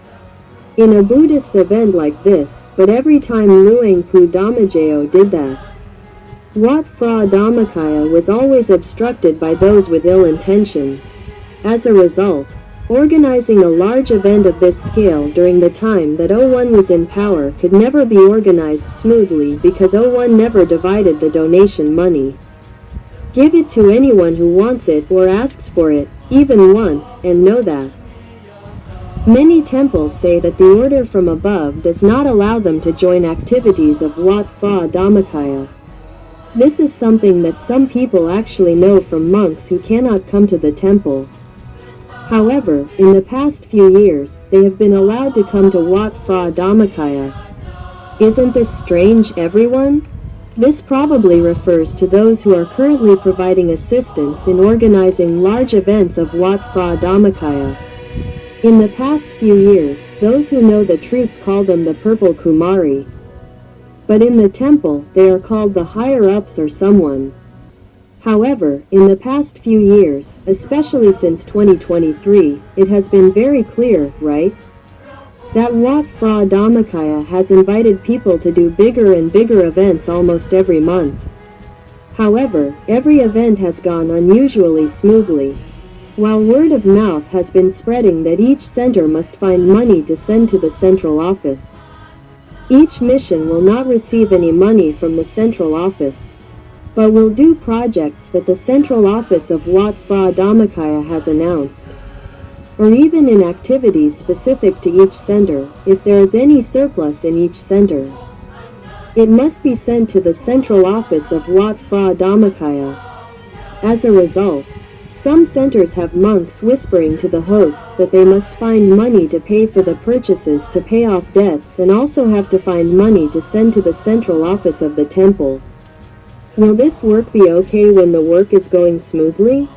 In a Buddhist event like this, but every time Luangpur Dhammajayo did that, Wat Phra Dhammakaya was always obstructed by those with ill intentions. As a result, organizing a large event of this scale during the time that 01 was in power could never be organized smoothly because 01 never divided the donation money. Give it to anyone who wants it or asks for it, even once, and know that. Many temples say that the order from above does not allow them to join activities of Wat Phra Dhammakaya. This is something that some people actually know from monks who cannot come to the temple. However, in the past few years, they have been allowed to come to Wat Phra Dhammakaya. Isn't this strange, everyone? This probably refers to those who are currently providing assistance in organizing large events of Wat Phra Dhammakaya. In the past few years, those who know the truth call them the purple Kumari. But in the temple, they are called the higher-ups or someone. However, in the past few years, especially since 2023, it has been very clear, right? That Wat Phra Dhammakaya has invited people to do bigger and bigger events almost every month. However, every event has gone unusually smoothly. While word of mouth has been spreading that each center must find money to send to the central office. Each mission will not receive any money from the central office, but will do projects that the central office of Wat Phra Dhammakaya has announced. Or even in activities specific to each center, if there is any surplus in each center, it must be sent to the central office of Wat Phra Dhammakaya. As a result, some centers have monks whispering to the hosts that they must find money to pay for the purchases to pay off debts and also have to find money to send to the central office of the temple. Will this work be okay when the work is going smoothly?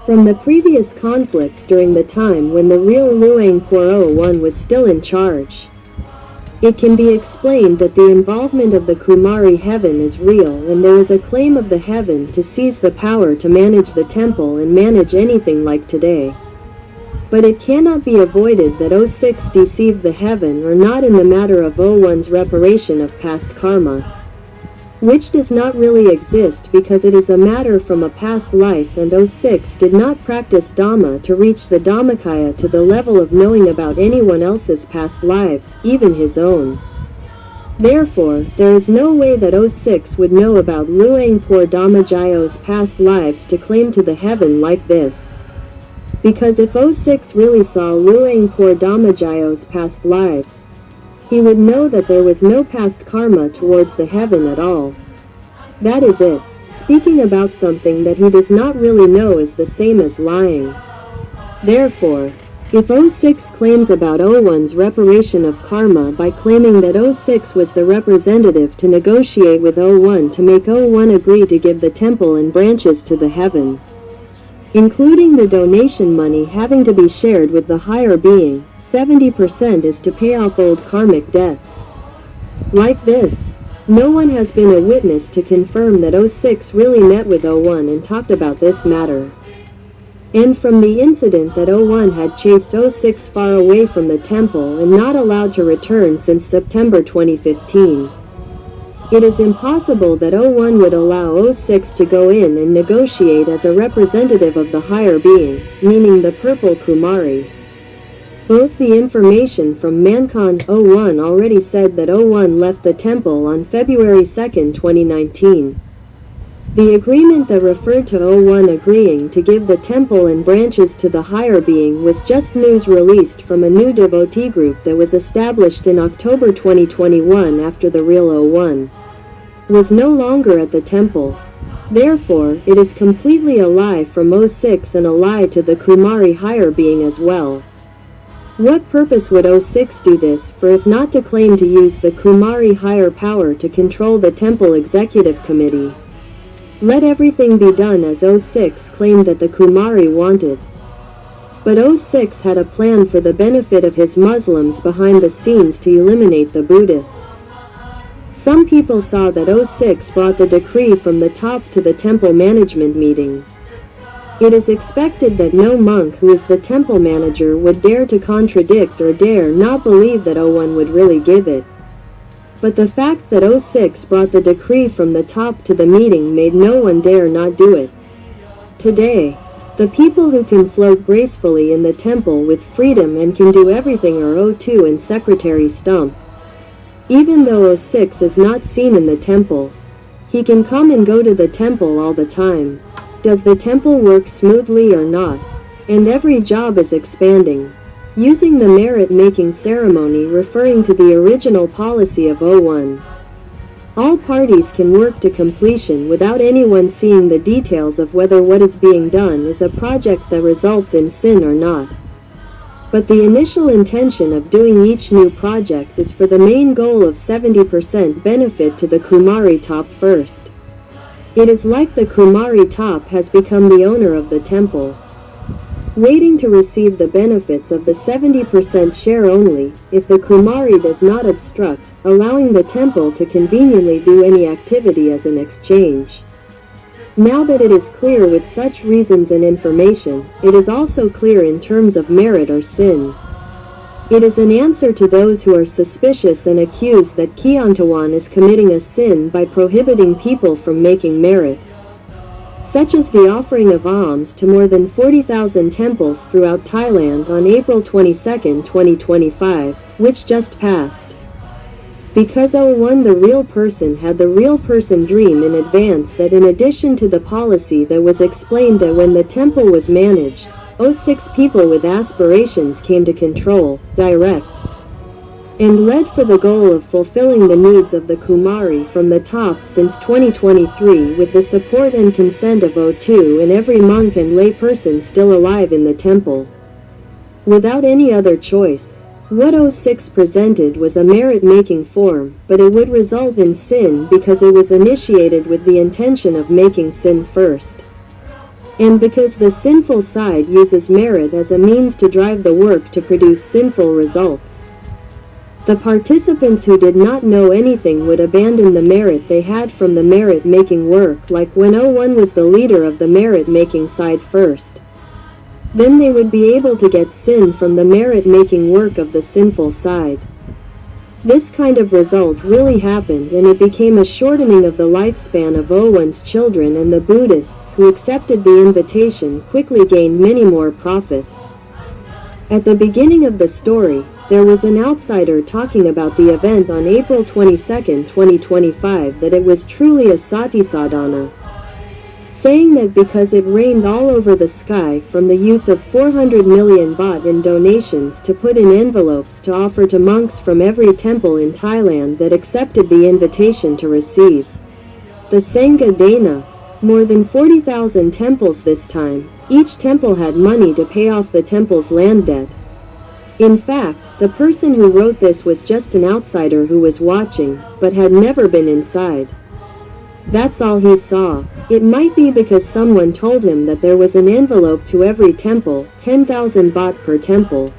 From the previous conflicts during the time when the real Luangpur 01 was still in charge, it can be explained that the involvement of the Kumari heaven is real and there is a claim of the heaven to seize the power to manage the temple and manage anything like today. But it cannot be avoided that 06 deceived the heaven or not in the matter of 01's reparation of past karma, which does not really exist because it is a matter from a past life and 06 did not practice Dhamma to reach the Dhammakaya to the level of knowing about anyone else's past lives, even his own. Therefore, there is no way that O6 would know about Luangpur Damajayo's past lives to claim to the heaven like this. Because if O6 really saw Luangpur Damajayo's past lives, he would know that there was no past karma towards the heaven at all. That is it. Speaking about something that he does not really know is the same as lying. Therefore, if O6 claims about O1's reparation of karma by claiming that O6 was the representative to negotiate with O1 to make O1 agree to give the temple and branches to the heaven, including the donation money having to be shared with the higher being, 70% is to pay off old karmic debts. Like this, no one has been a witness to confirm that O6 really met with O1 and talked about this matter. And from the incident that O1 had chased O6 far away from the temple and not allowed to return since September 2015, it is impossible that O1 would allow O6 to go in and negotiate as a representative of the higher being, meaning the purple Kumari. Both the information from Mankand O1 already said that O1 left the temple on February 2, 2019. The agreement that referred to O1 agreeing to give the temple and branches to the higher being was just news released from a new devotee group that was established in October 2021 after the real O1 was no longer at the temple. Therefore, it is completely a lie from O6 and a lie to the Kumari higher being as well. What purpose would O6 do this for if not to claim to use the Kumari higher power to control the temple executive committee? Let everything be done as O6 claimed that the Kumari wanted. But O6 had a plan for the benefit of his Muslims behind the scenes to eliminate the Buddhists. Some people saw that O6 brought the decree from the top to the temple management meeting. It is expected that no monk who is the temple manager would dare to contradict or dare not believe that O1 would really give it. But the fact that O6 brought the decree from the top to the meeting made no one dare not do it. Today, the people who can float gracefully in the temple with freedom and can do everything are O2 and Secretary Stump. Even though O6 is not seen in the temple, he can come and go to the temple all the time. Does the temple work smoothly or not? And every job is expanding. Using the merit-making ceremony referring to the original policy of O1. All parties can work to completion without anyone seeing the details of whether what is being done is a project that results in sin or not. But the initial intention of doing each new project is for the main goal of 70% benefit to the Kumari top first. It is like the Kumari top has become the owner of the temple, waiting to receive the benefits of the 70% share only, if the Kumari does not obstruct, allowing the temple to conveniently do any activity as an exchange. Now that it is clear with such reasons and information, it is also clear in terms of merit or sin. It is an answer to those who are suspicious and accuse that Kyantawan is committing a sin by prohibiting people from making merit, such as the offering of alms to more than 40,000 temples throughout Thailand on April 22, 2025, which just passed. Because O1 the real person had the real person dream in advance that in addition to the policy that was explained that when the temple was managed, O6 people with aspirations came to control, direct, and led for the goal of fulfilling the needs of the Kumari from the top since 2023 with the support and consent of O2 and every monk and lay person still alive in the temple. Without any other choice, what O6 presented was a merit-making form, but it would result in sin because it was initiated with the intention of making sin first. And because the sinful side uses merit as a means to drive the work to produce sinful results. The participants who did not know anything would abandon the merit they had from the merit-making work, like when O1 was the leader of the merit-making side first. Then they would be able to get sin from the merit-making work of the sinful side. This kind of result really happened, and it became a shortening of the lifespan of O1's children, and the Buddhists who accepted the invitation quickly gained many more profits. At the beginning of the story, there was an outsider talking about the event on April 22, 2025, that it was truly a satisadhana, saying that because it rained all over the sky from the use of 400 million baht in donations to put in envelopes to offer to monks from every temple in Thailand that accepted the invitation to receive the Sangha Dana. More than 40,000 temples this time. Each temple had money to pay off the temple's land debt. In fact, the person who wrote this was just an outsider who was watching, but had never been inside. That's all he saw. It might be because someone told him that there was an envelope to every temple, 10,000 baht per temple.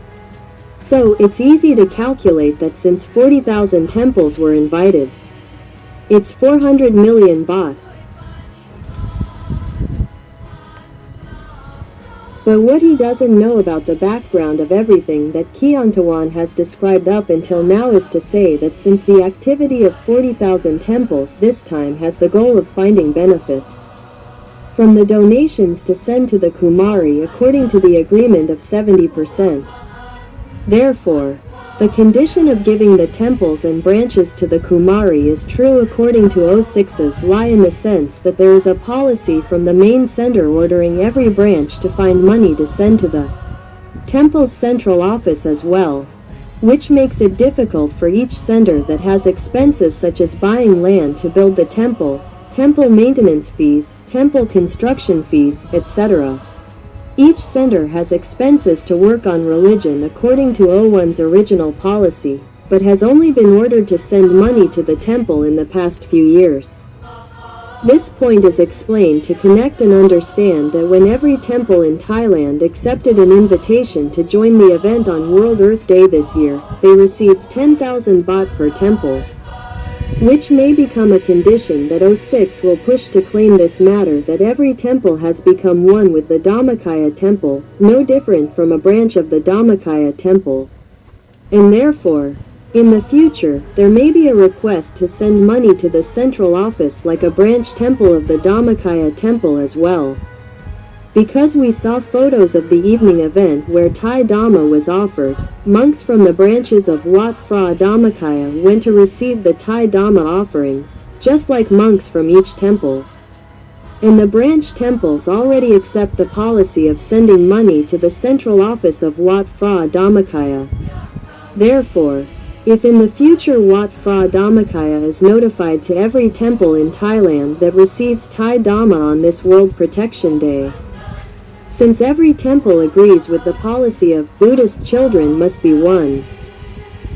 So, it's easy to calculate that since 40,000 temples were invited, it's 400 million baht. But what he doesn't know about the background of everything that Kyontawan has described up until now is to say that since the activity of 40,000 temples this time has the goal of finding benefits from the donations to send to the Kumari according to the agreement of 70%. Therefore, the condition of giving the temples and branches to the Kumari is true according to O6's lie in the sense that there is a policy from the main sender ordering every branch to find money to send to the temple's central office as well, which makes it difficult for each sender that has expenses such as buying land to build the temple, temple maintenance fees, temple construction fees, etc. Each sender has expenses to work on religion according to O1's original policy, but has only been ordered to send money to the temple in the past few years. This point is explained to connect and understand that when every temple in Thailand accepted an invitation to join the event on World Earth Day this year, they received 10,000 baht per temple, which may become a condition that O6 will push to claim this matter that every temple has become one with the Dhammakaya temple, no different from a branch of the Dhammakaya temple. And therefore, in the future, there may be a request to send money to the central office like a branch temple of the Dhammakaya temple as well. Because we saw photos of the evening event where Thai Dhamma was offered, monks from the branches of Wat Phra Dhammakaya went to receive the Thai Dhamma offerings, just like monks from each temple. And the branch temples already accept the policy of sending money to the central office of Wat Phra Dhammakaya. Therefore, if in the future Wat Phra Dhammakaya is notified to every temple in Thailand that receives Thai Dhamma on this World Protection Day, since every temple agrees with the policy of Buddhist children must be one,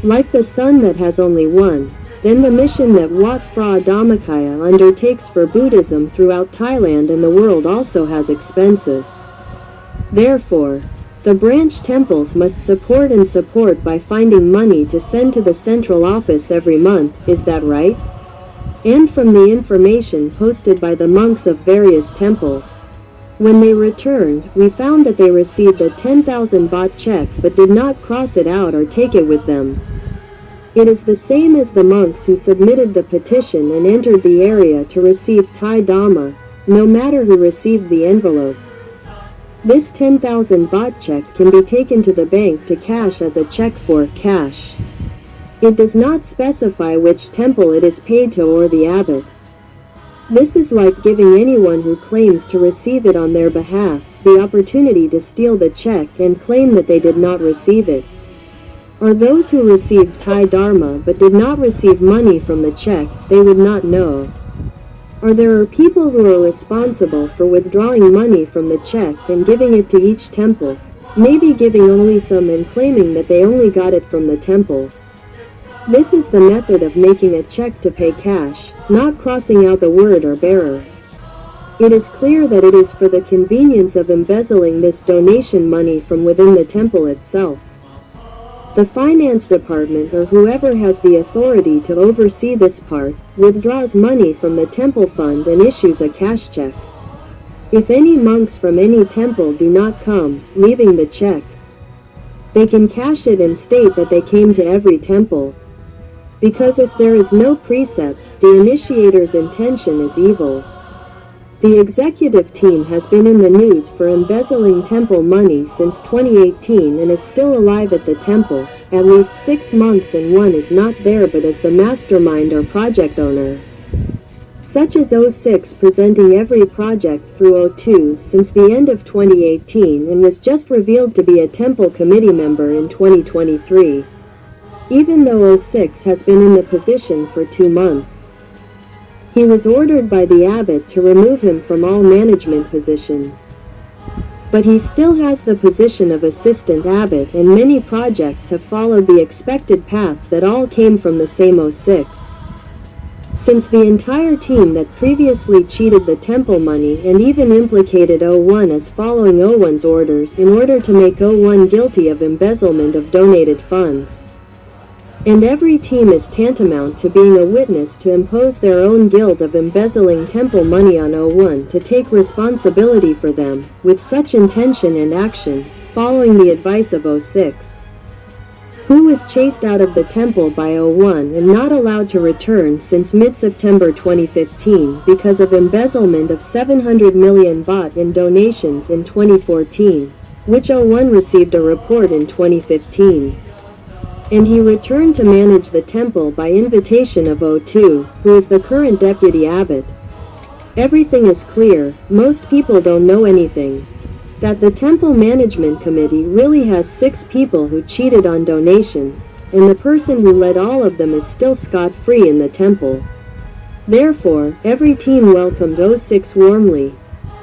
like the sun that has only one, then the mission that Wat Phra Dhammakaya undertakes for Buddhism throughout Thailand and the world also has expenses. Therefore, the branch temples must support by finding money to send to the central office every month, is that right? And from the information posted by the monks of various temples, when they returned, we found that they received a 10,000 baht check but did not cross it out or take it with them. It is the same as the monks who submitted the petition and entered the area to receive Thai Dhamma, no matter who received the envelope. This 10,000 baht check can be taken to the bank to cash as a check for cash. It does not specify which temple it is paid to or the abbot. This is like giving anyone who claims to receive it on their behalf the opportunity to steal the check and claim that they did not receive it. Or those who received Thai Dharma but did not receive money from the check, they would not know. Or there are people who are responsible for withdrawing money from the check and giving it to each temple, maybe giving only some and claiming that they only got it from the temple. This is the method of making a check to pay cash, not crossing out the word or bearer. It is clear that it is for the convenience of embezzling this donation money from within the temple itself. The finance department or whoever has the authority to oversee this part, withdraws money from the temple fund and issues a cash check. If any monks from any temple do not come, leaving the check, they can cash it and state that they came to every temple. Because if there is no precept, the initiator's intention is evil. The executive team has been in the news for embezzling temple money since 2018 and is still alive at the temple. At least 6 monks and one is not there but as the mastermind or project owner. Such as 06 presenting every project through 02 since the end of 2018 and was just revealed to be a temple committee member in 2023. Even though 06 has been in the position for 2 months. He was ordered by the abbot to remove him from all management positions. But he still has the position of assistant abbot and many projects have followed the expected path that all came from the same 06. Since the entire team that previously cheated the temple money and even implicated 01 as following 01's orders in order to make 01 guilty of embezzlement of donated funds. And every team is tantamount to being a witness to impose their own guilt of embezzling temple money on 01 to take responsibility for them, with such intention and action, following the advice of 06. Who was chased out of the temple by 01 and not allowed to return since mid-September 2015 because of embezzlement of 700 million baht in donations in 2014, which 01 received a report in 2015. And he returned to manage the temple by invitation of 02, who is the current deputy abbot. Everything is clear, most people don't know anything. That the temple management committee really has 6 people who cheated on donations, and the person who led all of them is still scot-free in the temple. Therefore, every team welcomed 06 warmly.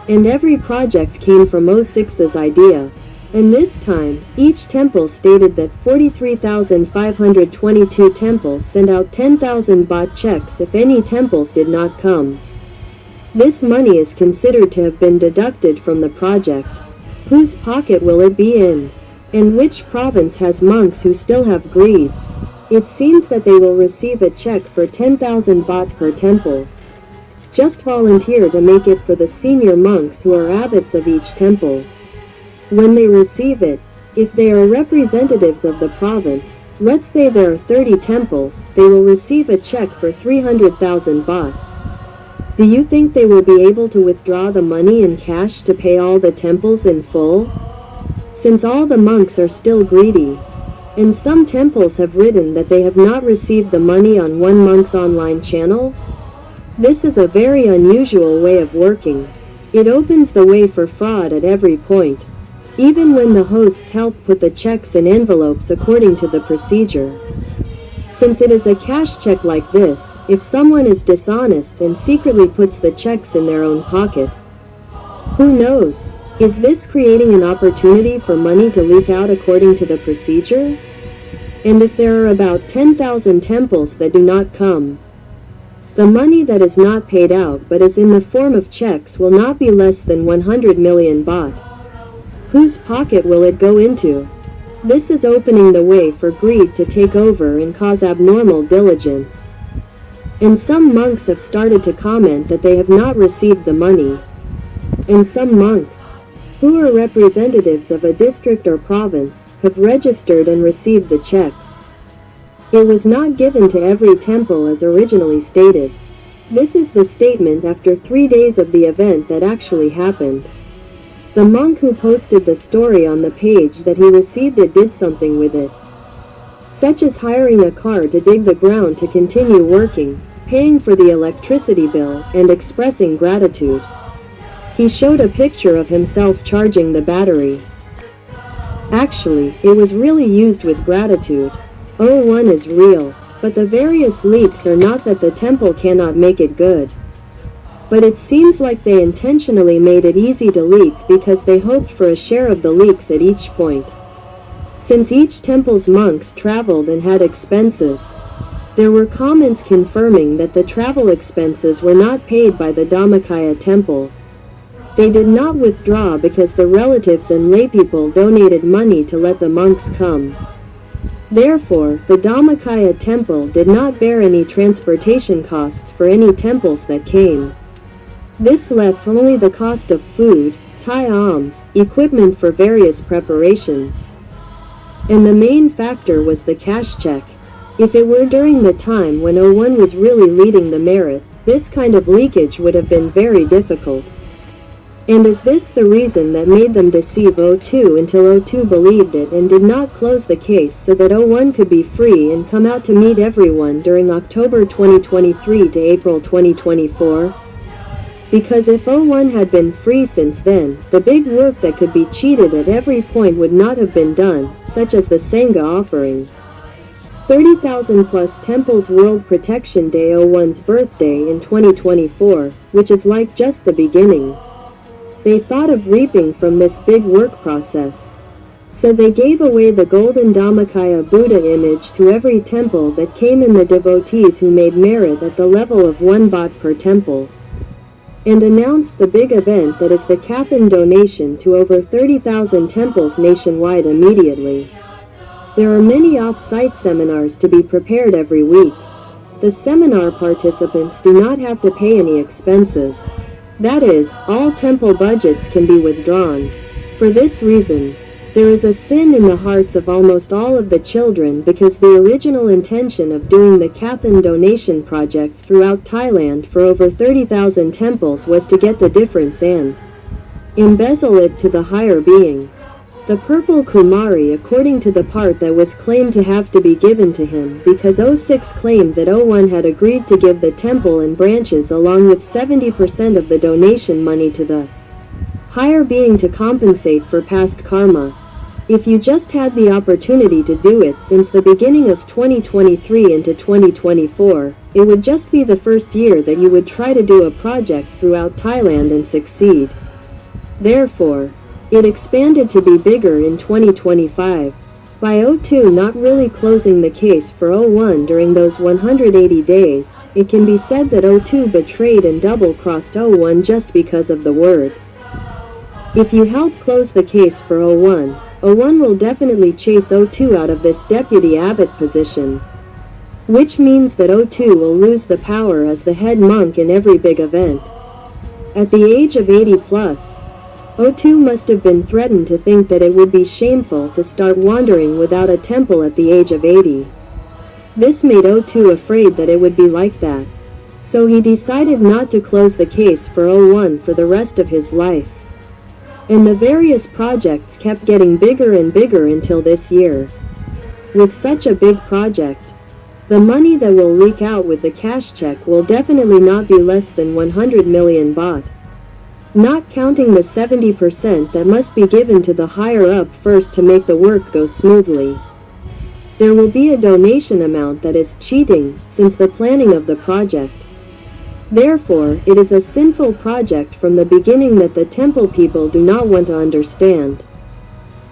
And every project came from 06's idea. And this time, each temple stated that 43,522 temples sent out 10,000 baht checks if any temples did not come. This money is considered to have been deducted from the project. Whose pocket will it be in? And which province has monks who still have greed? It seems that they will receive a check for 10,000 baht per temple. Just volunteer to make it for the senior monks who are abbots of each temple. When they receive it, if they are representatives of the province, let's say there are 30 temples, they will receive a check for 300,000 baht. Do you think they will be able to withdraw the money in cash to pay all the temples in full? Since all the monks are still greedy, and some temples have written that they have not received the money on one monk's online channel? This is a very unusual way of working. It opens the way for fraud at every point. Even when the hosts help put the checks in envelopes according to the procedure. Since it is a cash check like this, if someone is dishonest and secretly puts the checks in their own pocket, who knows? Is this creating an opportunity for money to leak out according to the procedure? And if there are about 10,000 temples that do not come, the money that is not paid out but is in the form of checks will not be less than 100 million baht. Whose pocket will it go into? This is opening the way for greed to take over and cause abnormal diligence. And some monks have started to comment that they have not received the money. And some monks, who are representatives of a district or province, have registered and received the checks. It was not given to every temple as originally stated. This is the statement after 3 days of the event that actually happened. The monk who posted the story on the page that he received it did something with it. Such as hiring a car to dig the ground to continue working, paying for the electricity bill, and expressing gratitude. He showed a picture of himself charging the battery. Actually, it was really used with gratitude. 01 is real, but the various leaks are not that the temple cannot make it good. But it seems like they intentionally made it easy to leak because they hoped for a share of the leaks at each point. Since each temple's monks traveled and had expenses, there were comments confirming that the travel expenses were not paid by the Dhammakaya temple. They did not withdraw because the relatives and laypeople donated money to let the monks come. Therefore, the Dhammakaya temple did not bear any transportation costs for any temples that came. This left only the cost of food, Thai alms, equipment for various preparations. And the main factor was the cash check. If it were during the time when 01 was really leading the merit, this kind of leakage would have been very difficult. And is this the reason that made them deceive O2 until O2 believed it and did not close the case so that O1 could be free and come out to meet everyone during October 2023 to April 2024? Because if O1 had been free since then, the big work that could be cheated at every point would not have been done, such as the Sangha offering. 30,000 plus Temples World Protection Day O1's birthday in 2024, which is like just the beginning. They thought of reaping from this big work process. So they gave away the golden Dhammakaya Buddha image to every temple that came in, the devotees who made merit at the level of 1 baht per temple. And announced the big event that is the Kathan donation to over 30,000 temples nationwide immediately. There are many off-site seminars to be prepared every week. The seminar participants do not have to pay any expenses. That is, all temple budgets can be withdrawn. For this reason, there is a sin in the hearts of almost all of the children because the original intention of doing the Kathan donation project throughout Thailand for over 30,000 temples was to get the difference and embezzle it to the higher being. The purple Kumari, according to the part that was claimed to have to be given to him because O6 claimed that O1 had agreed to give the temple and branches along with 70% of the donation money to the higher being to compensate for past karma. If you just had the opportunity to do it since the beginning of 2023 into 2024, it would just be the first year that you would try to do a project throughout Thailand and succeed. Therefore, it expanded to be bigger in 2025. By O2 not really closing the case for O1 during those 180 days, it can be said that O2 betrayed and double-crossed O1 just because of the words. If you help close the case for O1, O1 will definitely chase O2 out of this deputy abbot position. Which means that O2 will lose the power as the head monk in every big event. At the age of 80 plus, O2 must have been threatened to think that it would be shameful to start wandering without a temple at the age of 80. This made O2 afraid that it would be like that. So he decided not to close the case for O1 for the rest of his life. And the various projects kept getting bigger and bigger until this year. With such a big project, the money that will leak out with the cash check will definitely not be less than 100 million baht. Not counting the 70% that must be given to the higher up first to make the work go smoothly. There will be a donation amount that is cheating since the planning of the project. Therefore, it is a sinful project from the beginning that the temple people do not want to understand.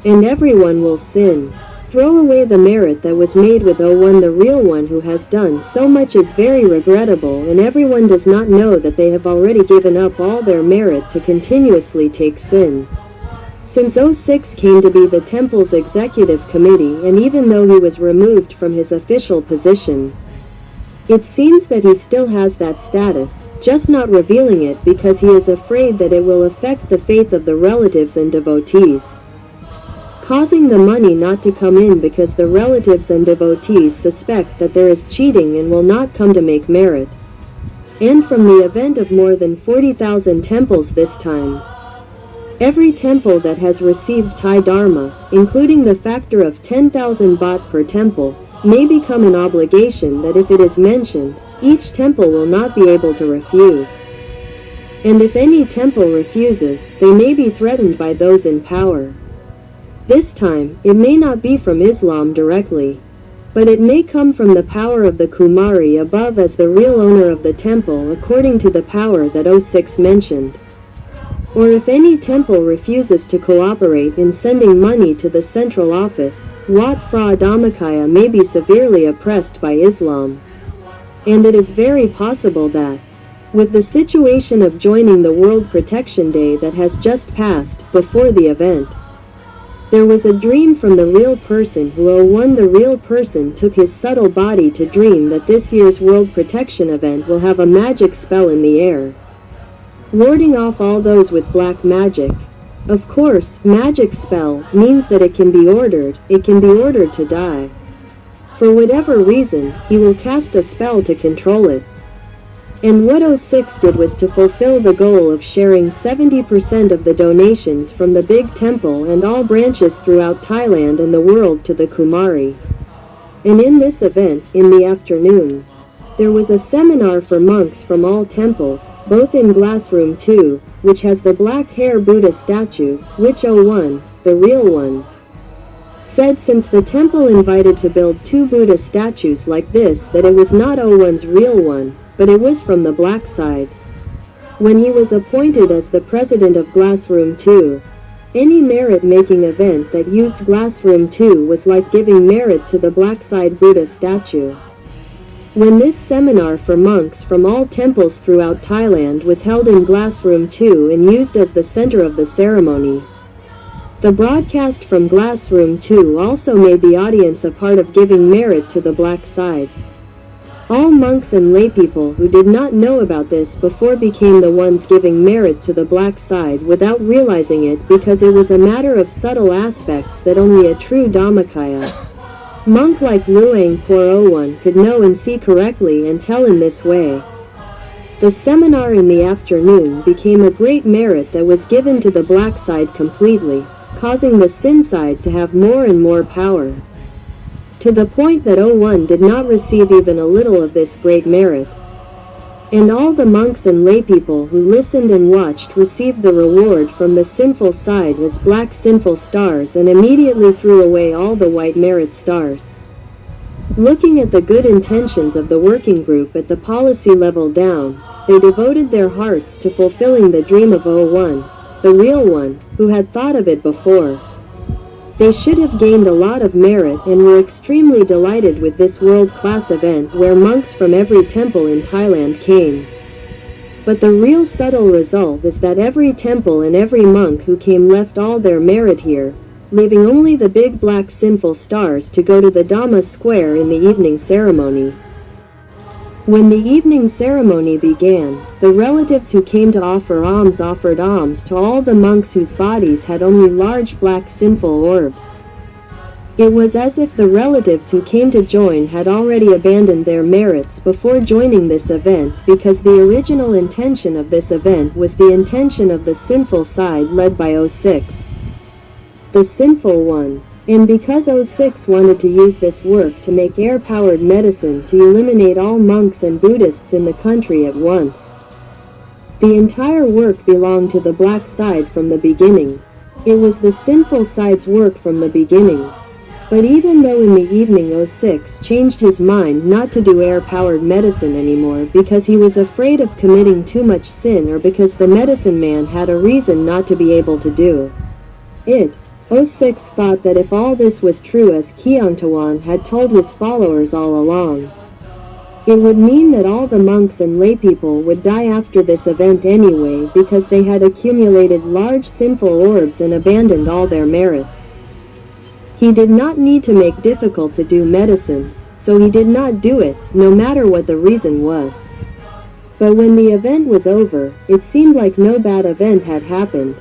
And everyone will sin. Throw away the merit that was made with O1. The real one who has done so much is very regrettable, and everyone does not know that they have already given up all their merit to continuously take sin. Since O6 came to be the temple's executive committee, and even though he was removed from his official position, it seems that he still has that status, just not revealing it because he is afraid that it will affect the faith of the relatives and devotees, causing the money not to come in because the relatives and devotees suspect that there is cheating and will not come to make merit. And from the event of more than 40,000 temples this time, every temple that has received Thai Dharma, including the factor of 10,000 baht per temple, may become an obligation that if it is mentioned, each temple will not be able to refuse. And if any temple refuses, they may be threatened by those in power. This time, it may not be from Islam directly, but it may come from the power of the Kumari above as the real owner of the temple according to the power that O6 mentioned. Or if any temple refuses to cooperate in sending money to the central office, Wat Phra Dhammakaya may be severely oppressed by Islam. And it is very possible that, with the situation of joining the World Protection Day that has just passed before the event, there was a dream from the real person who O1 the real person took his subtle body to dream that this year's World Protection event will have a magic spell in the air, warding off all those with black magic. Of course, magic spell means that it can be ordered to die. For whatever reason, he will cast a spell to control it. And what O6 did was to fulfill the goal of sharing 70% of the donations from the big temple and all branches throughout Thailand and the world to the Kumari. And in this event, in the afternoon, there was a seminar for monks from all temples, both in Glass Room 2, which has the black hair Buddha statue, which O1, the real one, said since the temple invited to build 2 Buddha statues like this that it was not O1's real one, but it was from the black side. When he was appointed as the president of Glass Room 2, any merit-making event that used Glass Room 2 was like giving merit to the black side Buddha statue. When this seminar for monks from all temples throughout Thailand was held in Glass Room 2 and used as the center of the ceremony, the broadcast from Glass Room 2 also made the audience a part of giving merit to the black side. All monks and laypeople who did not know about this before became the ones giving merit to the black side without realizing it because it was a matter of subtle aspects that only a true Dhammakaya monk like Luang Por O1 could know and see correctly and tell in this way. The seminar in the afternoon became a great merit that was given to the black side completely, causing the sin side to have more and more power, to the point that O1 did not receive even a little of this great merit. And all the monks and laypeople who listened and watched received the reward from the sinful side as black sinful stars and immediately threw away all the white merit stars. Looking at the good intentions of the working group at the policy level down, they devoted their hearts to fulfilling the dream of O1, the real one, who had thought of it before. They should have gained a lot of merit and were extremely delighted with this world-class event where monks from every temple in Thailand came. But the real subtle result is that every temple and every monk who came left all their merit here, leaving only the big black sinful stars to go to the Dhamma square in the evening ceremony. When the evening ceremony began, the relatives who came to offer alms offered alms to all the monks whose bodies had only large black sinful orbs. It was as if the relatives who came to join had already abandoned their merits before joining this event because the original intention of this event was the intention of the sinful side led by O6, the sinful one. And because O6 wanted to use this work to make air-powered medicine to eliminate all monks and Buddhists in the country at once. The entire work belonged to the black side from the beginning. It was the sinful side's work from the beginning. But even though in the evening O6 changed his mind not to do air-powered medicine anymore because he was afraid of committing too much sin or because the medicine man had a reason not to be able to do it, O6 thought that if all this was true as Kyongtawan had told his followers all along, it would mean that all the monks and laypeople would die after this event anyway because they had accumulated large sinful orbs and abandoned all their merits. He did not need to make difficult to do medicines, so he did not do it, no matter what the reason was. But when the event was over, it seemed like no bad event had happened.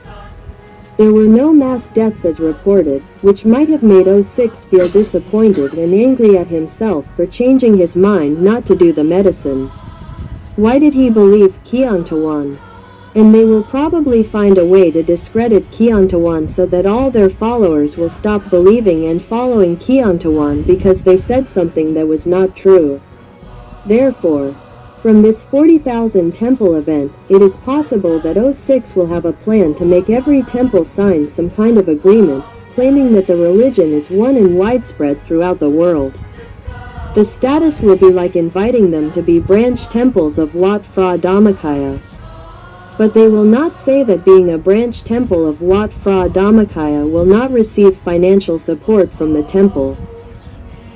There were no mass deaths as reported, which might have made O6 feel disappointed and angry at himself for changing his mind not to do the medicine. Why did he believe Kyongtawan? And they will probably find a way to discredit Kyongtawan so that all their followers will stop believing and following Kyongtawan because they said something that was not true. Therefore, from this 40,000 temple event, it is possible that O6 will have a plan to make every temple sign some kind of agreement, claiming that the religion is one and widespread throughout the world. The status will be like inviting them to be branch temples of Wat Phra Dhammakaya. But they will not say that being a branch temple of Wat Phra Dhammakaya will not receive financial support from the temple.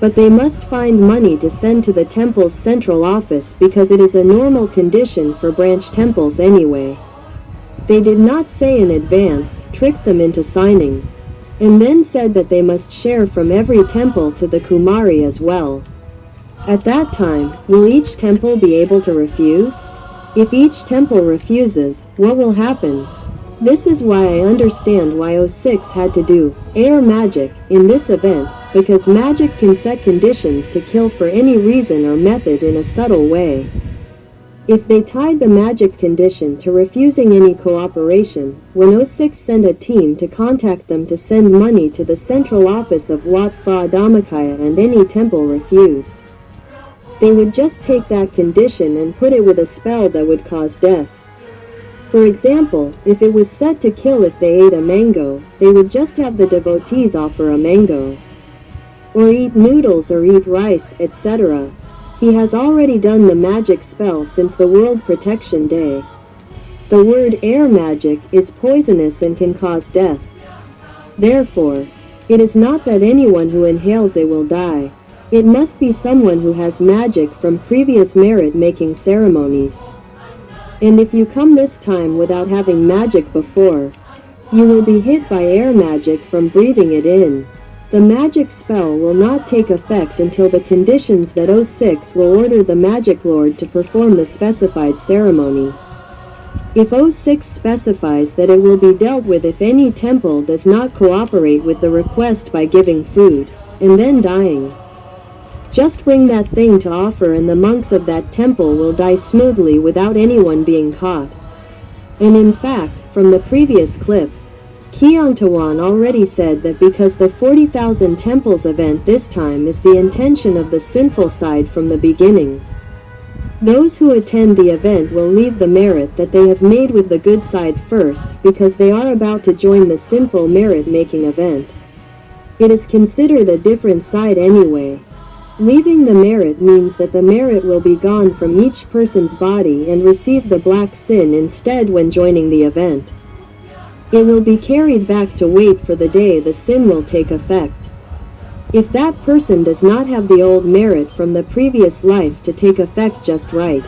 But they must find money to send to the temple's central office because it is a normal condition for branch temples anyway. They did not say in advance, tricked them into signing, and then said that they must share from every temple to the Kumari as well. At that time, will each temple be able to refuse? If each temple refuses, what will happen? This is why I understand why O6 had to do air magic in this event, because magic can set conditions to kill for any reason or method in a subtle way. If they tied the magic condition to refusing any cooperation, when O6 sent a team to contact them to send money to the central office of Wat Phra Dhammakaya and any temple refused, they would just take that condition and put it with a spell that would cause death. For example, if it was set to kill if they ate a mango, they would just have the devotees offer a mango. Or eat noodles or eat rice, etc. He has already done the magic spell since the World Protection Day. The word air magic is poisonous and can cause death. Therefore, it is not that anyone who inhales it will die. It must be someone who has magic from previous merit-making ceremonies. And if you come this time without having magic before, you will be hit by air magic from breathing it in. The magic spell will not take effect until the conditions that O6 will order the magic lord to perform the specified ceremony. If O6 specifies that it will be dealt with if any temple does not cooperate with the request by giving food, and then dying, just bring that thing to offer and the monks of that temple will die smoothly without anyone being caught. And in fact, from the previous clip, Kyongtawan already said that because the 40,000 temples event this time is the intention of the sinful side from the beginning, those who attend the event will leave the merit that they have made with the good side first because they are about to join the sinful merit-making event. It is considered a different side anyway. Leaving the merit means that the merit will be gone from each person's body and receive the black sin instead when joining the event. It will be carried back to wait for the day the sin will take effect. If that person does not have the old merit from the previous life to take effect just right,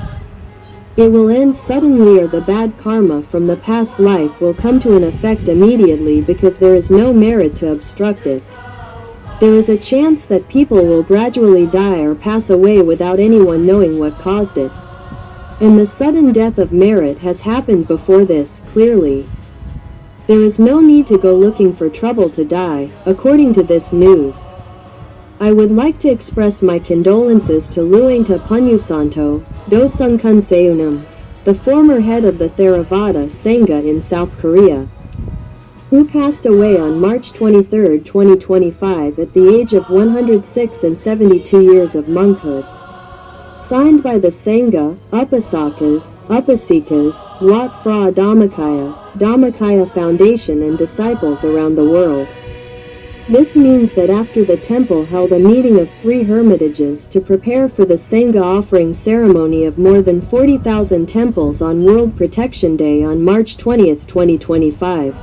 it will end suddenly or the bad karma from the past life will come to an effect immediately because there is no merit to obstruct it. There is a chance that people will gradually die or pass away without anyone knowing what caused it. And the sudden death of merit has happened before this, clearly. There is no need to go looking for trouble to die, according to this news. I would like to express my condolences to Luangta Punyusanto, Dosungkun Seunam, the former head of the Theravada Sangha in South Korea, who passed away on March 23, 2025 at the age of 106 and 72 years of monkhood. Signed by the Sangha, Upasakas, Upasikas, Wat Phra Dhammakaya Foundation and disciples around the world. This means that after the temple held a meeting of 3 hermitages to prepare for the Sangha offering ceremony of more than 40,000 temples on World Protection Day on March 20, 2025.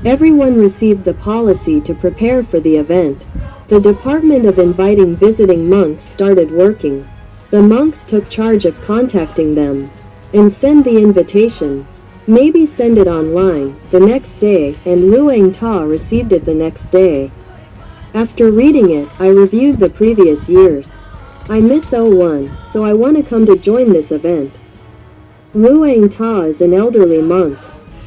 Everyone received the policy to prepare for the event. The department of inviting visiting monks started working. The monks took charge of contacting them and send the invitation. Maybe send it online the next day, and Luang Ta received it the next day. After reading it, I reviewed the previous years. I miss 01, so I want to come to join this event. Luang Ta is an elderly monk.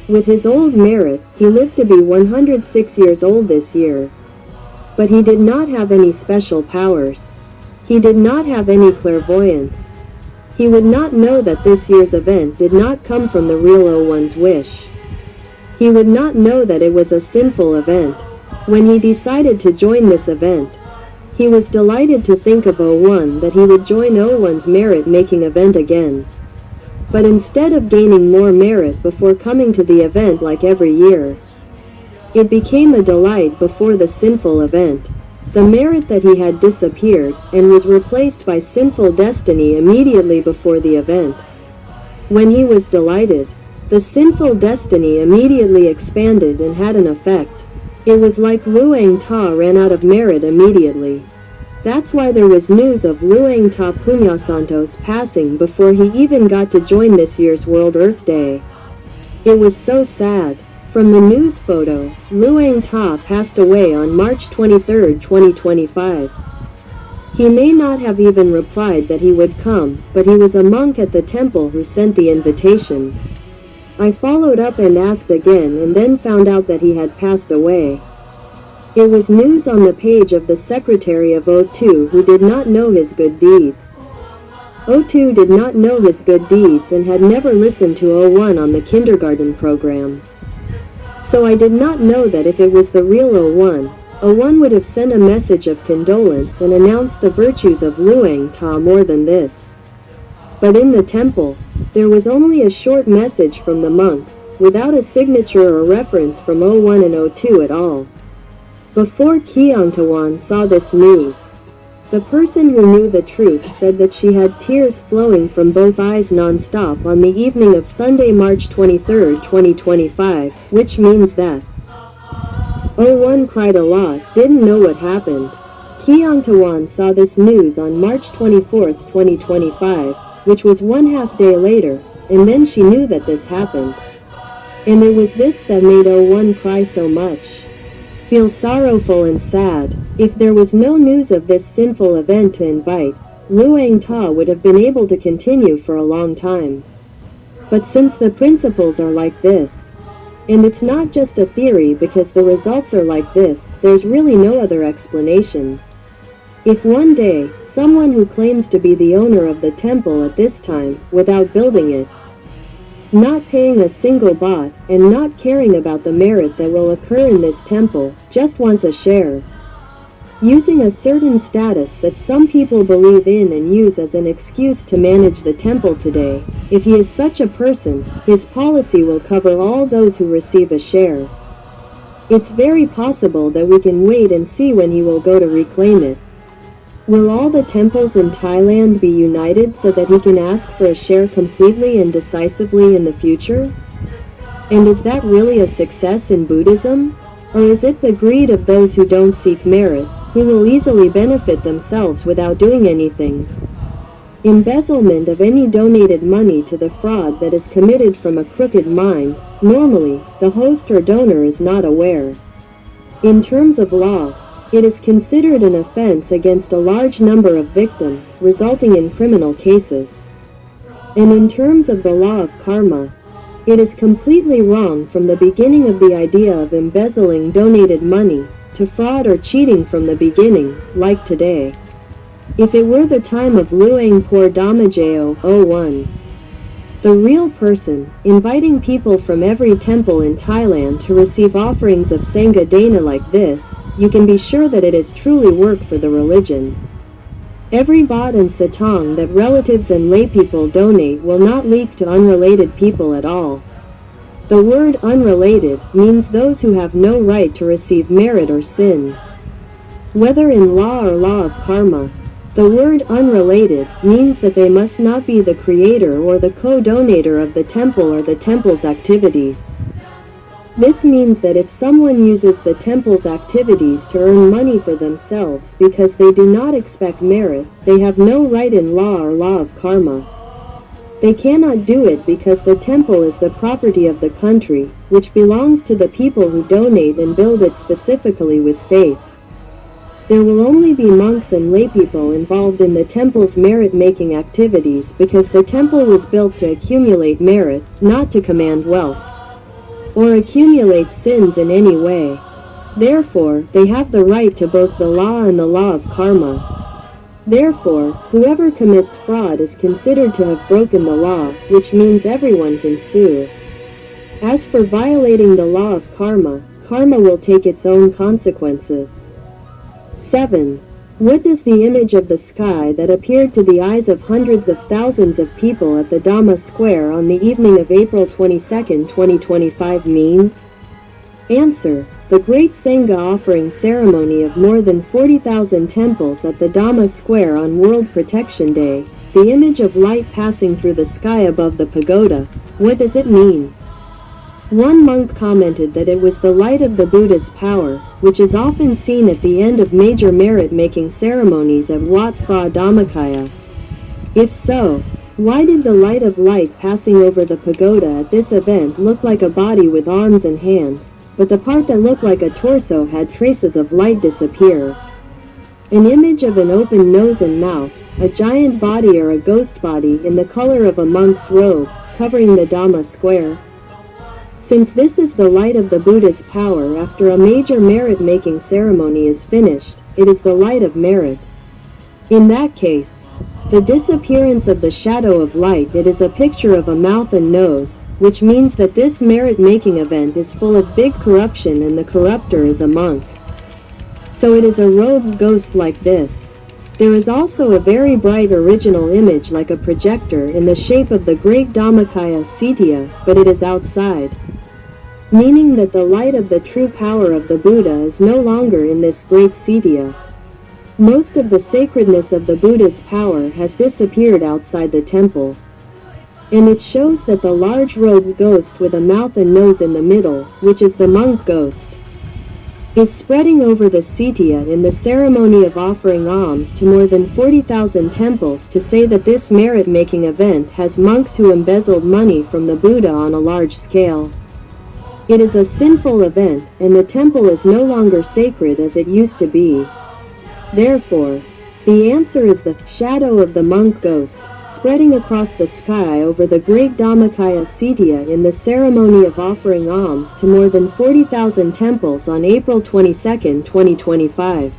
With his old merit, he lived to be 106 years old this year. But he did not have any special powers. He did not have any clairvoyance. He would not know that this year's event did not come from the real O1's wish. He would not know that it was a sinful event. When he decided to join this event, he was delighted to think of O1 that he would join O1's merit-making event again. But instead of gaining more merit before coming to the event like every year, it became a delight before the sinful event. The merit that he had disappeared and was replaced by sinful destiny immediately before the event. When he was delighted, the sinful destiny immediately expanded and had an effect. It was like Luang Ta ran out of merit immediately. That's why there was news of Luang Ta Punyasanto's passing before he even got to join this year's World Earth Day. It was so sad. From the news photo, Luang Ta passed away on March 23, 2025. He may not have even replied that he would come, but he was a monk at the temple who sent the invitation. I followed up and asked again and then found out that he had passed away. It was news on the page of the secretary of O2 who did not know his good deeds. O2 did not know his good deeds and had never listened to O1 on the kindergarten program. So I did not know that if it was the real O1, O1 would have sent a message of condolence and announced the virtues of Luang Ta more than this. But in the temple, there was only a short message from the monks, without a signature or reference from O1 and O2 at all. Before Kyongtawan saw this news, the person who knew the truth said that she had tears flowing from both eyes non-stop on the evening of Sunday, March 23, 2025, which means that O1 cried a lot, didn't know what happened. Kyongtawan saw this news on March 24, 2025, which was 1/2 day later, and then she knew that this happened. And it was this that made O1 cry so much. Feel sorrowful and sad. If there was no news of this sinful event to invite, Luang Ta would have been able to continue for a long time. But since the principles are like this, and it's not just a theory because the results are like this, there's really no other explanation. If one day, someone who claims to be the owner of the temple at this time, without building it, not paying a single baht, and not caring about the merit that will occur in this temple, just wants a share, using a certain status that some people believe in and use as an excuse to manage the temple today, if he is such a person, his policy will cover all those who receive a share. It's very possible that we can wait and see when he will go to reclaim it. Will all the temples in Thailand be united so that he can ask for a share completely and decisively in the future? And is that really a success in Buddhism? Or is it the greed of those who don't seek merit, who will easily benefit themselves without doing anything? Embezzlement of any donated money to the fraud that is committed from a crooked mind, normally, the host or donor is not aware. In terms of law, it is considered an offense against a large number of victims, resulting in criminal cases. And in terms of the law of karma, it is completely wrong from the beginning of the idea of embezzling donated money, to fraud or cheating from the beginning, like today. If it were the time of Luang Por Damajao, O1, the real person, inviting people from every temple in Thailand to receive offerings of Sangha Dana like this, you can be sure that it is truly work for the religion. Every baht and satang that relatives and laypeople donate will not leak to unrelated people at all. The word unrelated means those who have no right to receive merit or sin. Whether in law or law of karma, the word unrelated means that they must not be the creator or the co-donator of the temple or the temple's activities. This means that if someone uses the temple's activities to earn money for themselves because they do not expect merit, they have no right in law or law of karma. They cannot do it because the temple is the property of the country, which belongs to the people who donate and build it specifically with faith. There will only be monks and laypeople involved in the temple's merit-making activities because the temple was built to accumulate merit, not to command wealth or accumulate sins in any way. Therefore, they have the right to both the law and the law of karma. Therefore, whoever commits fraud is considered to have broken the law, which means everyone can sue. As for violating the law of karma, karma will take its own consequences. 7. What does the image of the sky that appeared to the eyes of hundreds of thousands of people at the Dhamma Square on the evening of April 22, 2025 mean? Answer. The Great Sangha offering ceremony of more than 40,000 temples at the Dhamma Square on World Protection Day, the image of light passing through the sky above the pagoda. What does it mean? One monk commented that it was the light of the Buddha's power, which is often seen at the end of major merit-making ceremonies at Wat Phra Dhammakaya. If so, why did the light of light passing over the pagoda at this event look like a body with arms and hands, but the part that looked like a torso had traces of light disappear? An image of an open nose and mouth, a giant body or a ghost body in the color of a monk's robe, covering the Dhamma Square. Since this is the light of the Buddha's power after a major merit-making ceremony is finished, it is the light of merit. In that case, the disappearance of the shadow of light, it is a picture of a mouth and nose, which means that this merit-making event is full of big corruption and the corrupter is a monk. So it is a robed ghost like this. There is also a very bright original image like a projector in the shape of the great Dhammakaya Sitya, but it is outside. Meaning that the light of the true power of the Buddha is no longer in this great Sitya. Most of the sacredness of the Buddha's power has disappeared outside the temple. And it shows that the large robed ghost with a mouth and nose in the middle, which is the monk ghost, is spreading over the Sitya in the ceremony of offering alms to more than 40,000 temples to say that this merit-making event has monks who embezzled money from the Buddha on a large scale. It is a sinful event, and the temple is no longer sacred as it used to be. Therefore, the answer is the shadow of the monk ghost, spreading across the sky over the great Dhammakaya Sitya in the ceremony of offering alms to more than 40,000 temples on April 22, 2025.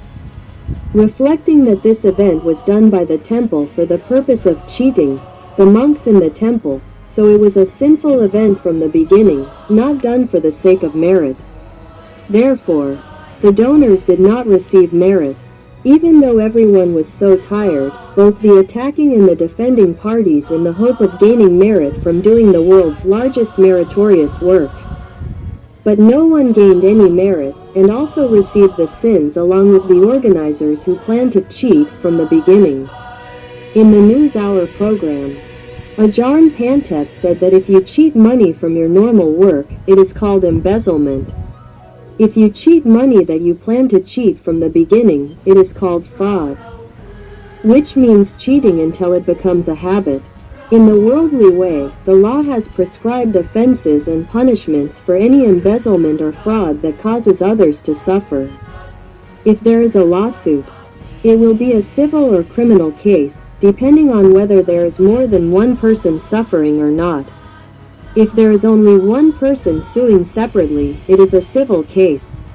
Reflecting that this event was done by the temple for the purpose of cheating the monks in the temple, so it was a sinful event from the beginning, not done for the sake of merit. Therefore, the donors did not receive merit. Even though everyone was so tired, both the attacking and the defending parties, in the hope of gaining merit from doing the world's largest meritorious work. But no one gained any merit, and also received the sins along with the organizers who planned to cheat from the beginning. In the News Hour program, Ajahn Pantep said that if you cheat money from your normal work, it is called embezzlement. If you cheat money that you plan to cheat from the beginning, it is called fraud. Which means cheating until it becomes a habit. In the worldly way, the law has prescribed offenses and punishments for any embezzlement or fraud that causes others to suffer. If there is a lawsuit, it will be a civil or criminal case, depending on whether there is more than one person suffering or not. If there is only one person suing separately, it is a civil case.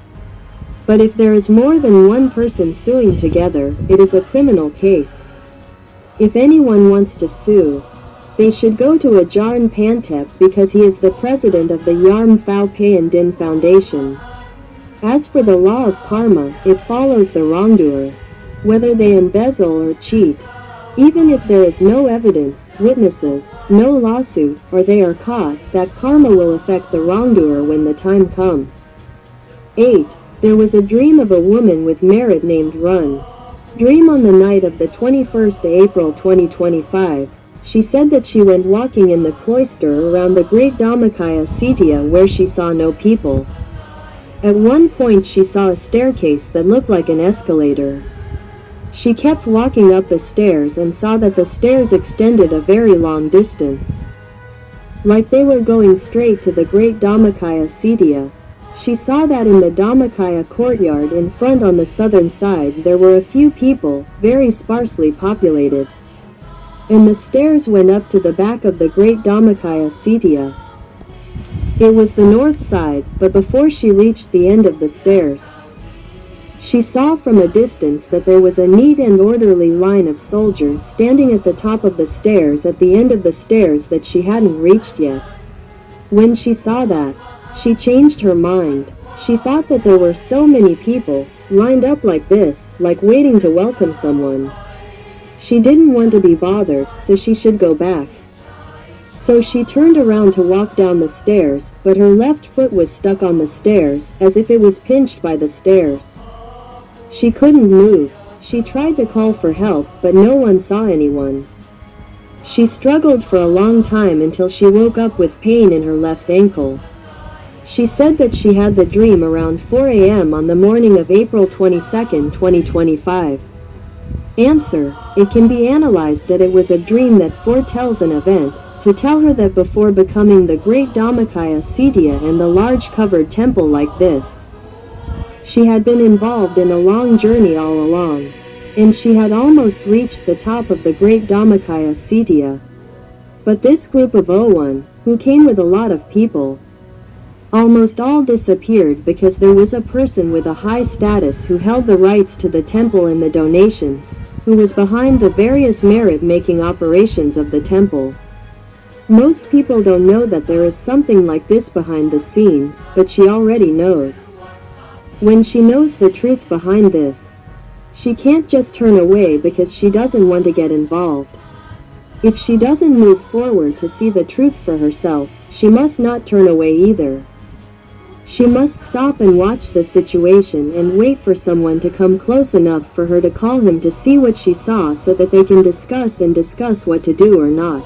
But if there is more than one person suing together, it is a criminal case. If anyone wants to sue, they should go to Ajahn Pantep because he is the president of the Yarm Phao Payan Din Foundation. As for the law of karma, it follows the wrongdoer, whether they embezzle or cheat. Even if there is no evidence, witnesses, no lawsuit, or they are caught, that karma will affect the wrongdoer when the time comes. 8. There was a dream of a woman with merit named Run. Dream on the night of the 21st April 2025. She said that she went walking in the cloister around the great Dhammakaya Sitya where she saw no people. At one point she saw a staircase that looked like an escalator. She kept walking up the stairs and saw that the stairs extended a very long distance. Like they were going straight to the great Dhammakaya Sitya. She saw that in the Dhammakaya courtyard in front on the southern side there were a few people, very sparsely populated. And the stairs went up to the back of the great Dhammakaya Sitya. It was the north side, but before she reached the end of the stairs, she saw from a distance that there was a neat and orderly line of soldiers standing at the top of the stairs at the end of the stairs that she hadn't reached yet. When she saw that, she changed her mind. She thought that there were so many people, lined up like this, like waiting to welcome someone. She didn't want to be bothered, so she should go back. So she turned around to walk down the stairs, but her left foot was stuck on the stairs, as if it was pinched by the stairs. She couldn't move. She tried to call for help, but no one saw anyone. She struggled for a long time until she woke up with pain in her left ankle. She said that she had the dream around 4 a.m. on the morning of April 22, 2025. Answer: it can be analyzed that it was a dream that foretells an event, to tell her that before becoming the great Dhammakaya Sitya and the large covered temple like this, she had been involved in a long journey all along, and she had almost reached the top of the great Dhammakaya Sitya. But this group of 01, who came with a lot of people, almost all disappeared because there was a person with a high status who held the rights to the temple and the donations, who was behind the various merit-making operations of the temple. Most people don't know that there is something like this behind the scenes, but she already knows. When she knows the truth behind this, she can't just turn away because she doesn't want to get involved. If she doesn't move forward to see the truth for herself, she must not turn away either. She must stop and watch the situation and wait for someone to come close enough for her to call him to see what she saw so that they can discuss what to do or not.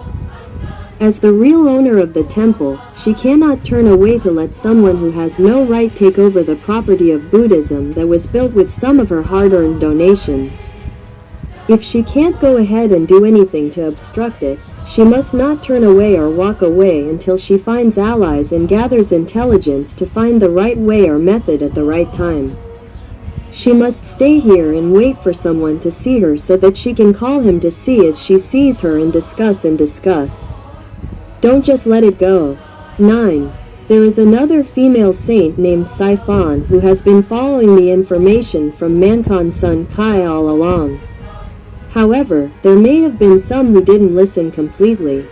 As the real owner of the temple, she cannot turn away to let someone who has no right take over the property of Buddhism that was built with some of her hard-earned donations. If she can't go ahead and do anything to obstruct it, she must not turn away or walk away until she finds allies and gathers intelligence to find the right way or method at the right time. She must stay here and wait for someone to see her so that she can call him to see as she sees her and discuss. Don't just let it go. 9. There is another female saint named Sinful who has been following the information from Mankon's son Kai all along. However, there may have been some who didn't listen completely,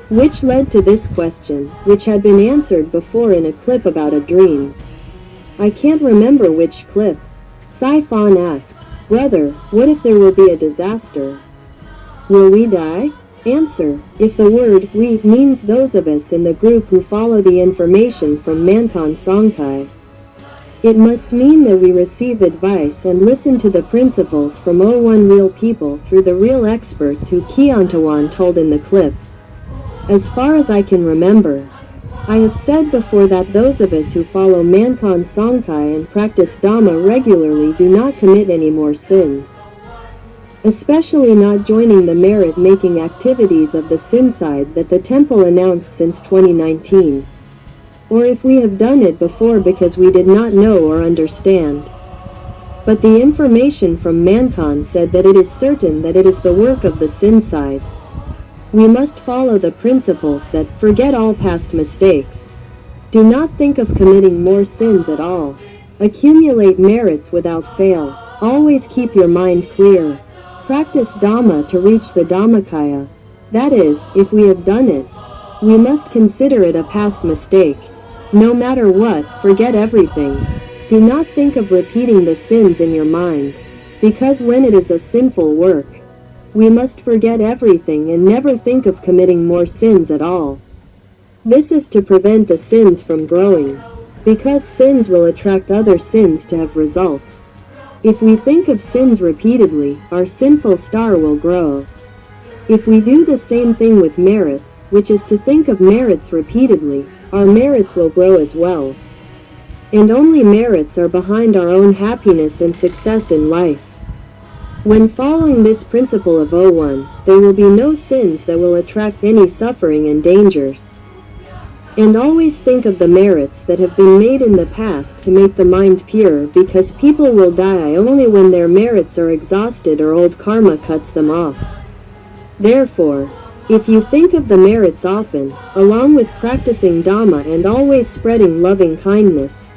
which led to this question, which had been answered before in a clip about a dream. I can't remember which clip. Sinful asked, "Brother, what if there will be a disaster? Will we die?" Answer, if the word "we" means those of us in the group who follow the information from Mankon's Songkai. It must mean that we receive advice and listen to the principles from one real people through the real experts who Kiontawan told in the clip. As far as I can remember, I have said before that those of us who follow Mankon's Songkai and practice Dhamma regularly do not commit any more sins. Especially not joining the merit-making activities of the sin side that the temple announced since 2019. Or if we have done it before because we did not know or understand. But the information from Mankon said that it is certain that it is the work of the sin side. We must follow the principles that forget all past mistakes. Do not think of committing more sins at all. Accumulate merits without fail. Always keep your mind clear. Practice Dhamma to reach the Dhammakaya. That is, if we have done it, we must consider it a past mistake. No matter what, forget everything. Do not think of repeating the sins in your mind, because when it is a sinful work, we must forget everything and never think of committing more sins at all. This is to prevent the sins from growing, because sins will attract other sins to have results. If we think of sins repeatedly, our sinful star will grow. If we do the same thing with merits, which is to think of merits repeatedly, our merits will grow as well. And only merits are behind our own happiness and success in life. When following this principle of O1, there will be no sins that will attract any suffering and dangers. And always think of the merits that have been made in the past to make the mind pure, because people will die only when their merits are exhausted or old karma cuts them off. Therefore, if you think of the merits often, along with practicing Dhamma and always spreading loving kindness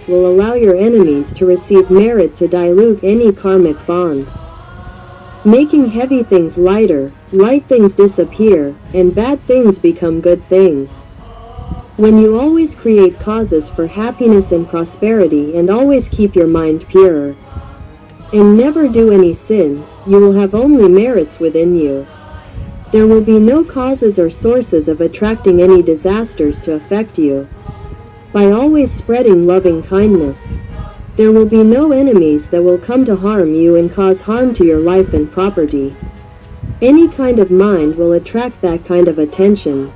will allow your enemies to receive merit to dilute any karmic bonds. Making heavy things lighter, light things disappear, and bad things become good things. When you always create causes for happiness and prosperity and always keep your mind pure, and never do any sins, you will have only merits within you. There will be no causes or sources of attracting any disasters to affect you. By always spreading loving kindness, there will be no enemies that will come to harm you and cause harm to your life and property. Any kind of mind will attract that kind of attention.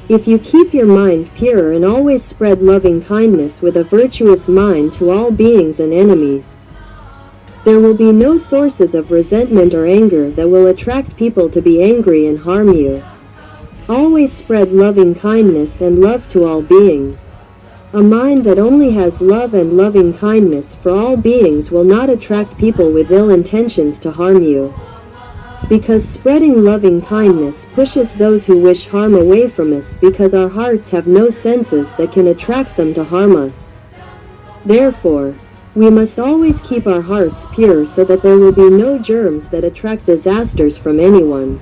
If you keep your mind pure and always spread loving kindness with a virtuous mind to all beings and enemies, there will be no sources of resentment or anger that will attract people to be angry and harm you. Always spread loving kindness and love to all beings. A mind that only has love and loving kindness for all beings will not attract people with ill intentions to harm you. Because spreading loving kindness pushes those who wish harm away from us, because our hearts have no senses that can attract them to harm us. Therefore, We must always keep our hearts pure so that there will be no germs that attract disasters from anyone.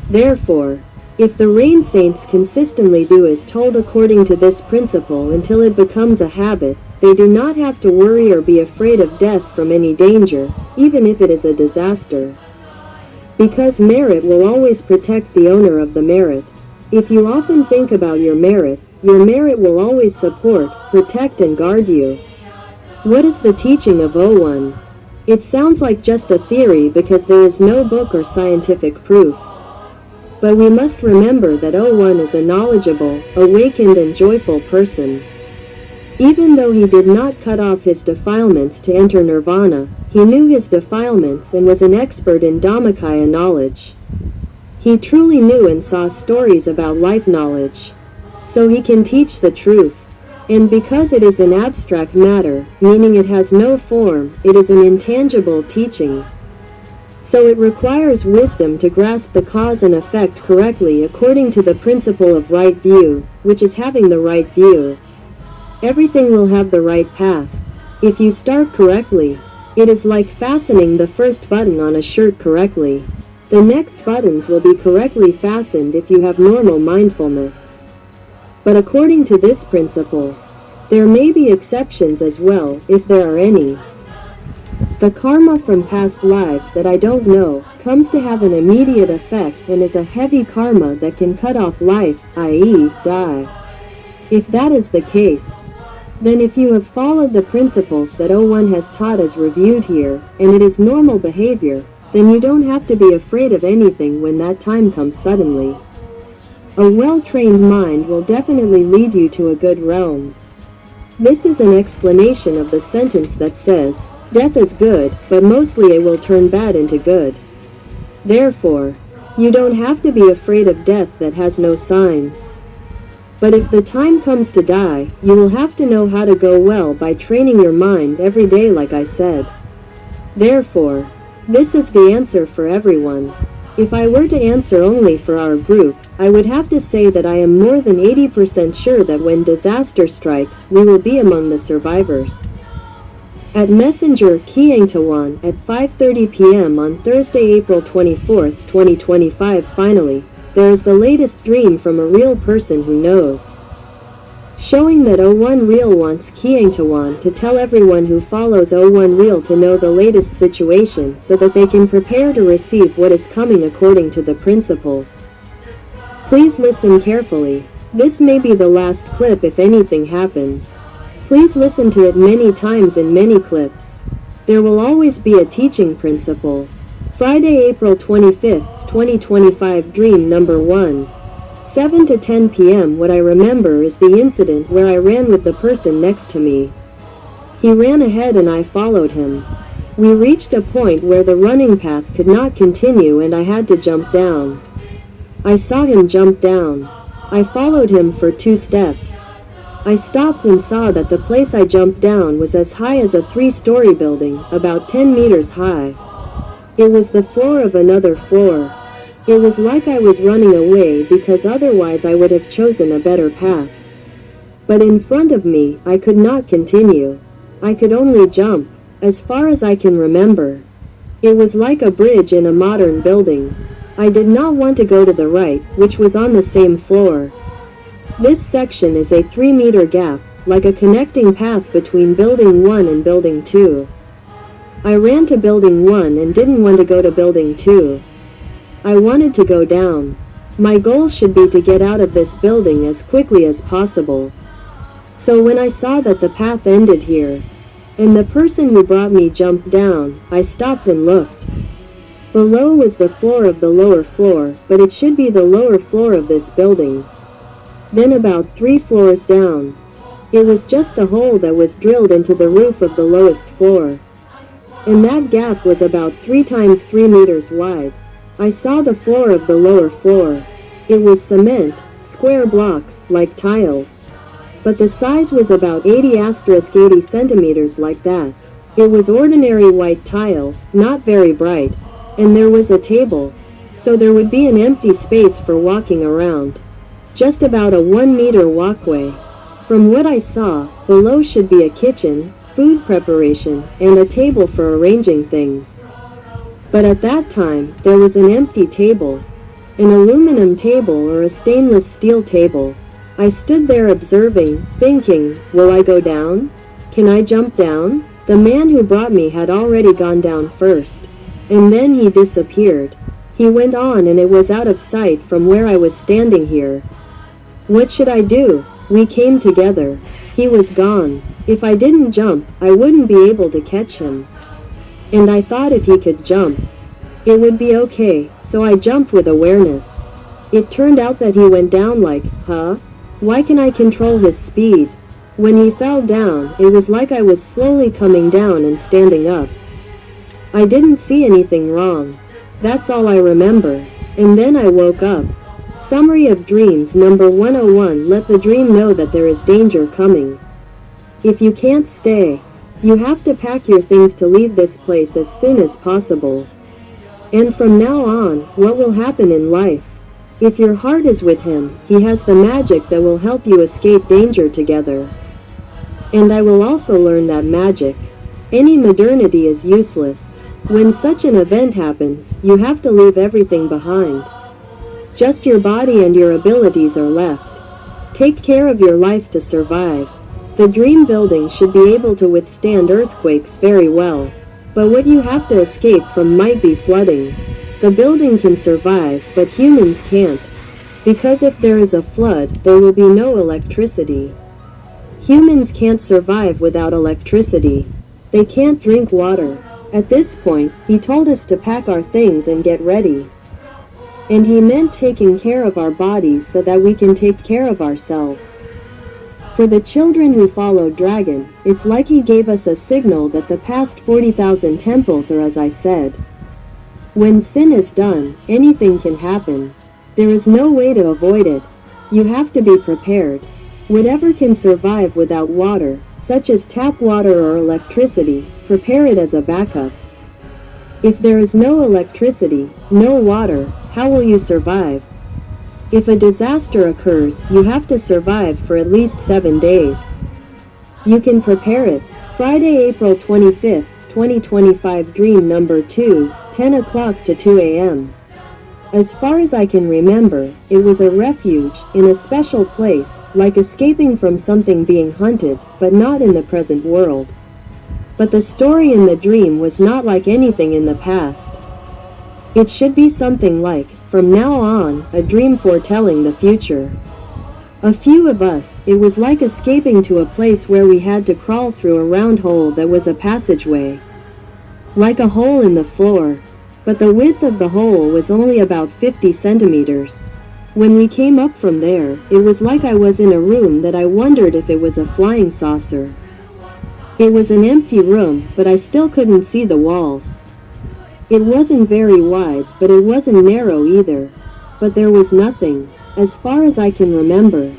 Therefore, if the rain saints consistently do as told according to this principle until it becomes a habit, they do not have to worry or be afraid of death from any danger, even if it is a disaster. Because merit will always protect the owner of the merit. If you often think about your merit will always support, protect and guard you. What is the teaching of O1? It sounds like just a theory because there is no book or scientific proof. But we must remember that O1 is a knowledgeable, awakened and joyful person. Even though he did not cut off his defilements to enter nirvana, he knew his defilements and was an expert in Dhammakaya knowledge. He truly knew and saw stories about life knowledge. So he can teach the truth. And because it is an abstract matter, meaning it has no form, it is an intangible teaching. So it requires wisdom to grasp the cause and effect correctly according to the principle of right view, which is having the right view. Everything will have the right path. If you start correctly, it is like fastening the first button on a shirt correctly. The next buttons will be correctly fastened if you have normal mindfulness. But according to this principle, there may be exceptions as well, if there are any. The karma from past lives that I don't know comes to have an immediate effect and is a heavy karma that can cut off life, i.e., die. If that is the case, then if you have followed the principles that O1 has taught as reviewed here, and it is normal behavior, then you don't have to be afraid of anything when that time comes suddenly. A well-trained mind will definitely lead you to a good realm. This is an explanation of the sentence that says, death is good, but mostly it will turn bad into good. Therefore, you don't have to be afraid of death that has no signs. But if the time comes to die, you will have to know how to go well by training your mind every day like I said. Therefore, this is the answer for everyone. If I were to answer only for our group, I would have to say that I am more than 80% sure that when disaster strikes, we will be among the survivors. At Messenger Kiangtawan at 5:30 p.m. on Thursday, April 24, 2025 finally, there is the latest dream from a real person who knows. Showing that O1 Real wants Kiangtawan to tell everyone who follows O1 Real to know the latest situation so that they can prepare to receive what is coming according to the principles. Please listen carefully. This may be the last clip if anything happens. Please listen to it many times in many clips. There will always be a teaching principle. Friday, April 25, 2025 Dream number 1. 7 to 10 p.m. What I remember is the incident where I ran with the person next to me. He ran ahead and I followed him. We reached a point where the running path could not continue and I had to jump down. I saw him jump down. I followed him for 2 steps. I stopped and saw that the place I jumped down was as high as a 3-story building, about 10 meters high. It was the floor of another floor. It was like I was running away because otherwise I would have chosen a better path. But in front of me, I could not continue. I could only jump, as far as I can remember. It was like a bridge in a modern building. I did not want to go to the right, which was on the same floor. This section is a 3-meter gap, like a connecting path between Building 1 and Building 2. I ran to Building 1 and didn't want to go to Building 2. I wanted to go down. My goal should be to get out of this building as quickly as possible. So when I saw that the path ended here, and the person who brought me jumped down, I stopped and looked. Below was the floor of the lower floor, but it should be the lower floor of this building. Then about 3 floors down, it was just a hole that was drilled into the roof of the lowest floor. And that gap was about 3 times 3 meters wide. I saw the floor of the lower floor. It was cement, square blocks, like tiles. But the size was about 80*80 centimeters like that. It was ordinary white tiles, not very bright. And there was a table. So there would be an empty space for walking around. Just about a 1-meter walkway. From what I saw, below should be a kitchen, food preparation, and a table for arranging things. But at that time, there was an empty table. An aluminum table or a stainless steel table. I stood there observing, thinking, will I go down? Can I jump down? The man who brought me had already gone down first. And then he disappeared. He went on and it was out of sight from where I was standing here. What should I do? We came together. He was gone. If I didn't jump, I wouldn't be able to catch him. And I thought if he could jump, it would be okay, so I jumped with awareness. It turned out that he went down like, huh? Why can I control his speed? When he fell down, it was like I was slowly coming down and standing up. I didn't see anything wrong. That's all I remember. And then I woke up. Summary of Dreams number 101. Let the dream know that there is danger coming. If you can't stay, you have to pack your things to leave this place as soon as possible. And from now on, what will happen in life? If your heart is with him, he has the magic that will help you escape danger together. And I will also learn that magic. Any modernity is useless. When such an event happens, you have to leave everything behind. Just your body and your abilities are left. Take care of your life to survive. The dream building should be able to withstand earthquakes very well. But what you have to escape from might be flooding. The building can survive, but humans can't. Because if there is a flood, there will be no electricity. Humans can't survive without electricity. They can't drink water. At this point, he told us to pack our things and get ready. And he meant taking care of our bodies so that we can take care of ourselves. For the children who followed Dragon, it's like he gave us a signal that the past 40,000 temples are as I said. When sin is done, anything can happen. There is no way to avoid it. You have to be prepared. Whatever can survive without water, such as tap water or electricity, prepare it as a backup. If there is no electricity, no water, how will you survive? If a disaster occurs, you have to survive for at least 7 days. You can prepare it. Friday, April 25th, 2025. Dream number 2, 10 o'clock to 2 a.m. As far as I can remember, it was a refuge, in a special place, like escaping from something being hunted, but not in the present world. But the story in the dream was not like anything in the past. It should be something like, from now on, a dream foretelling the future. A few of us, it was like escaping to a place where we had to crawl through a round hole that was a passageway. Like a hole in the floor. But the width of the hole was only about 50 centimeters. When we came up from there, it was like I was in a room that I wondered if it was a flying saucer. It was an empty room, but I still couldn't see the walls. It wasn't very wide, but it wasn't narrow either. But there was nothing, as far as I can remember.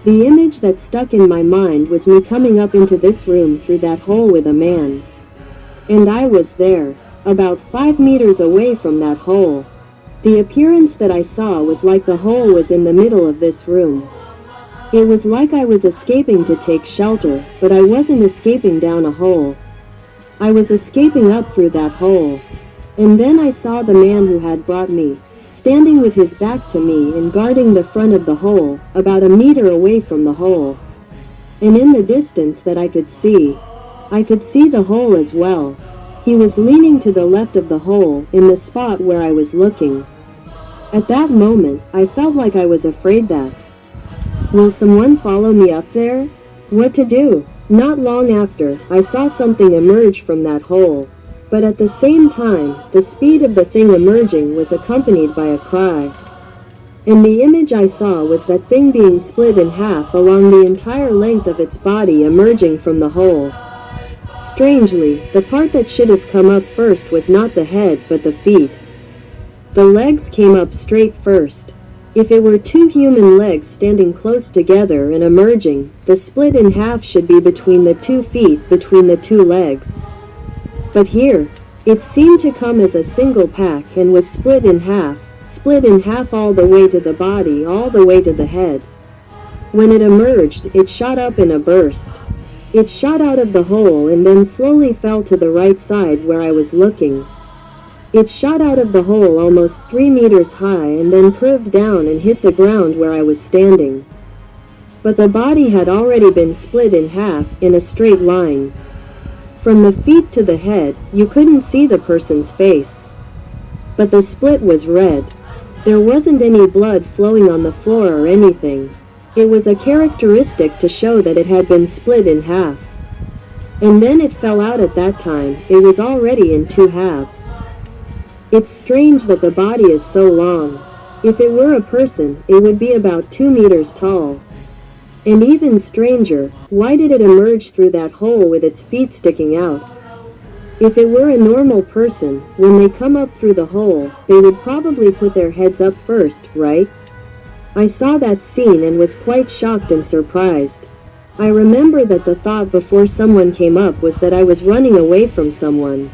The image that stuck in my mind was me coming up into this room through that hole with a man. And I was there, about 5 meters away from that hole. The appearance that I saw was like the hole was in the middle of this room. It was like I was escaping to take shelter, but I wasn't escaping down a hole. I was escaping up through that hole. And then I saw the man who had brought me, standing with his back to me and guarding the front of the hole, about a meter away from the hole. And in the distance that I could see the hole as well. He was leaning to the left of the hole, in the spot where I was looking. At that moment, I felt like I was afraid that, will someone follow me up there? What to do? Not long after, I saw something emerge from that hole. But at the same time, the speed of the thing emerging was accompanied by a cry. And the image I saw was that thing being split in half along the entire length of its body emerging from the hole. Strangely, the part that should have come up first was not the head but the feet. The legs came up straight first. If it were 2 human legs standing close together and emerging, the split in half should be between the 2 feet between the 2 legs. But here, it seemed to come as a single pack and was split in half all the way to the body, all the way to the head. When it emerged, it shot up in a burst. It shot out of the hole and then slowly fell to the right side where I was looking. It shot out of the hole almost 3 meters high and then curved down and hit the ground where I was standing. But the body had already been split in half in a straight line. From the feet to the head, you couldn't see the person's face. But the split was red. There wasn't any blood flowing on the floor or anything. It was a characteristic to show that it had been split in half. And then it fell out at that time. It was already in 2 halves. It's strange that the body is so long. If it were a person, it would be about 2 meters tall. And even stranger, why did it emerge through that hole with its feet sticking out? If it were a normal person, when they come up through the hole, they would probably put their heads up first, right? I saw that scene and was quite shocked and surprised. I remember that the thought before someone came up was that I was running away from someone.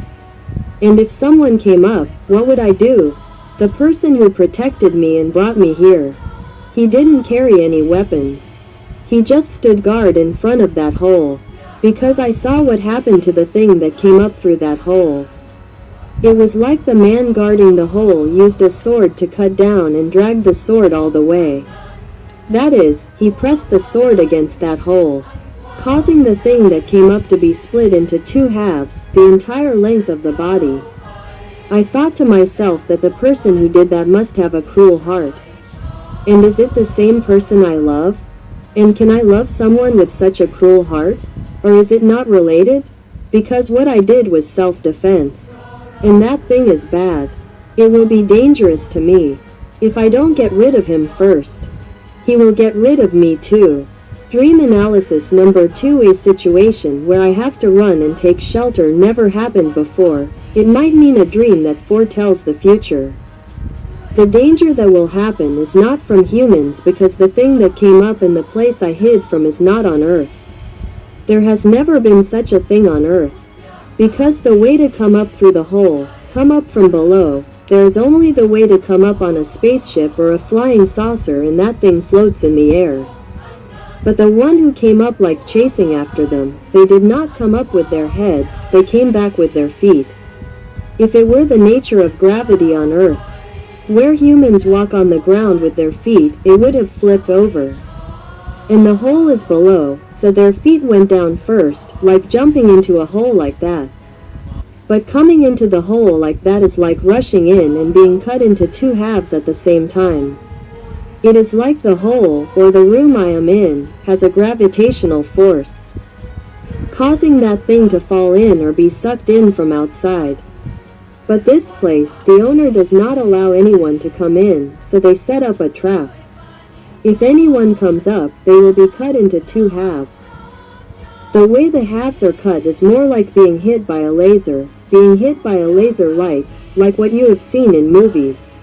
And if someone came up, what would I do? The person who protected me and brought me here. He didn't carry any weapons. He just stood guard in front of that hole, because I saw what happened to the thing that came up through that hole. It was like the man guarding the hole used a sword to cut down and dragged the sword all the way. That is, he pressed the sword against that hole, causing the thing that came up to be split into 2 halves, the entire length of the body. I thought to myself that the person who did that must have a cruel heart. And is it the same person I love? And can I love someone with such a cruel heart? Or is it not related? Because what I did was self-defense. And that thing is bad. It will be dangerous to me. If I don't get rid of him first, he will get rid of me too. Dream analysis number 2. A situation where I have to run and take shelter never happened before. It might mean a dream that foretells the future. The danger that will happen is not from humans because the thing that came up in the place I hid from is not on Earth. There has never been such a thing on Earth. Because the way to come up through the hole, come up from below, there is only the way to come up on a spaceship or a flying saucer, and that thing floats in the air. But the one who came up like chasing after them, they did not come up with their heads, they came back with their feet. If it were the nature of gravity on Earth, where humans walk on the ground with their feet, it would have flipped over. And the hole is below, so their feet went down first, like jumping into a hole like that. But coming into the hole like that is like rushing in and being cut into 2 halves at the same time. It is like the hole, or the room I am in, has a gravitational force, causing that thing to fall in or be sucked in from outside. But this place, the owner does not allow anyone to come in, so they set up a trap. If anyone comes up, they will be cut into 2 halves. The way the halves are cut is more like being hit by a laser light, like what you have seen in movies.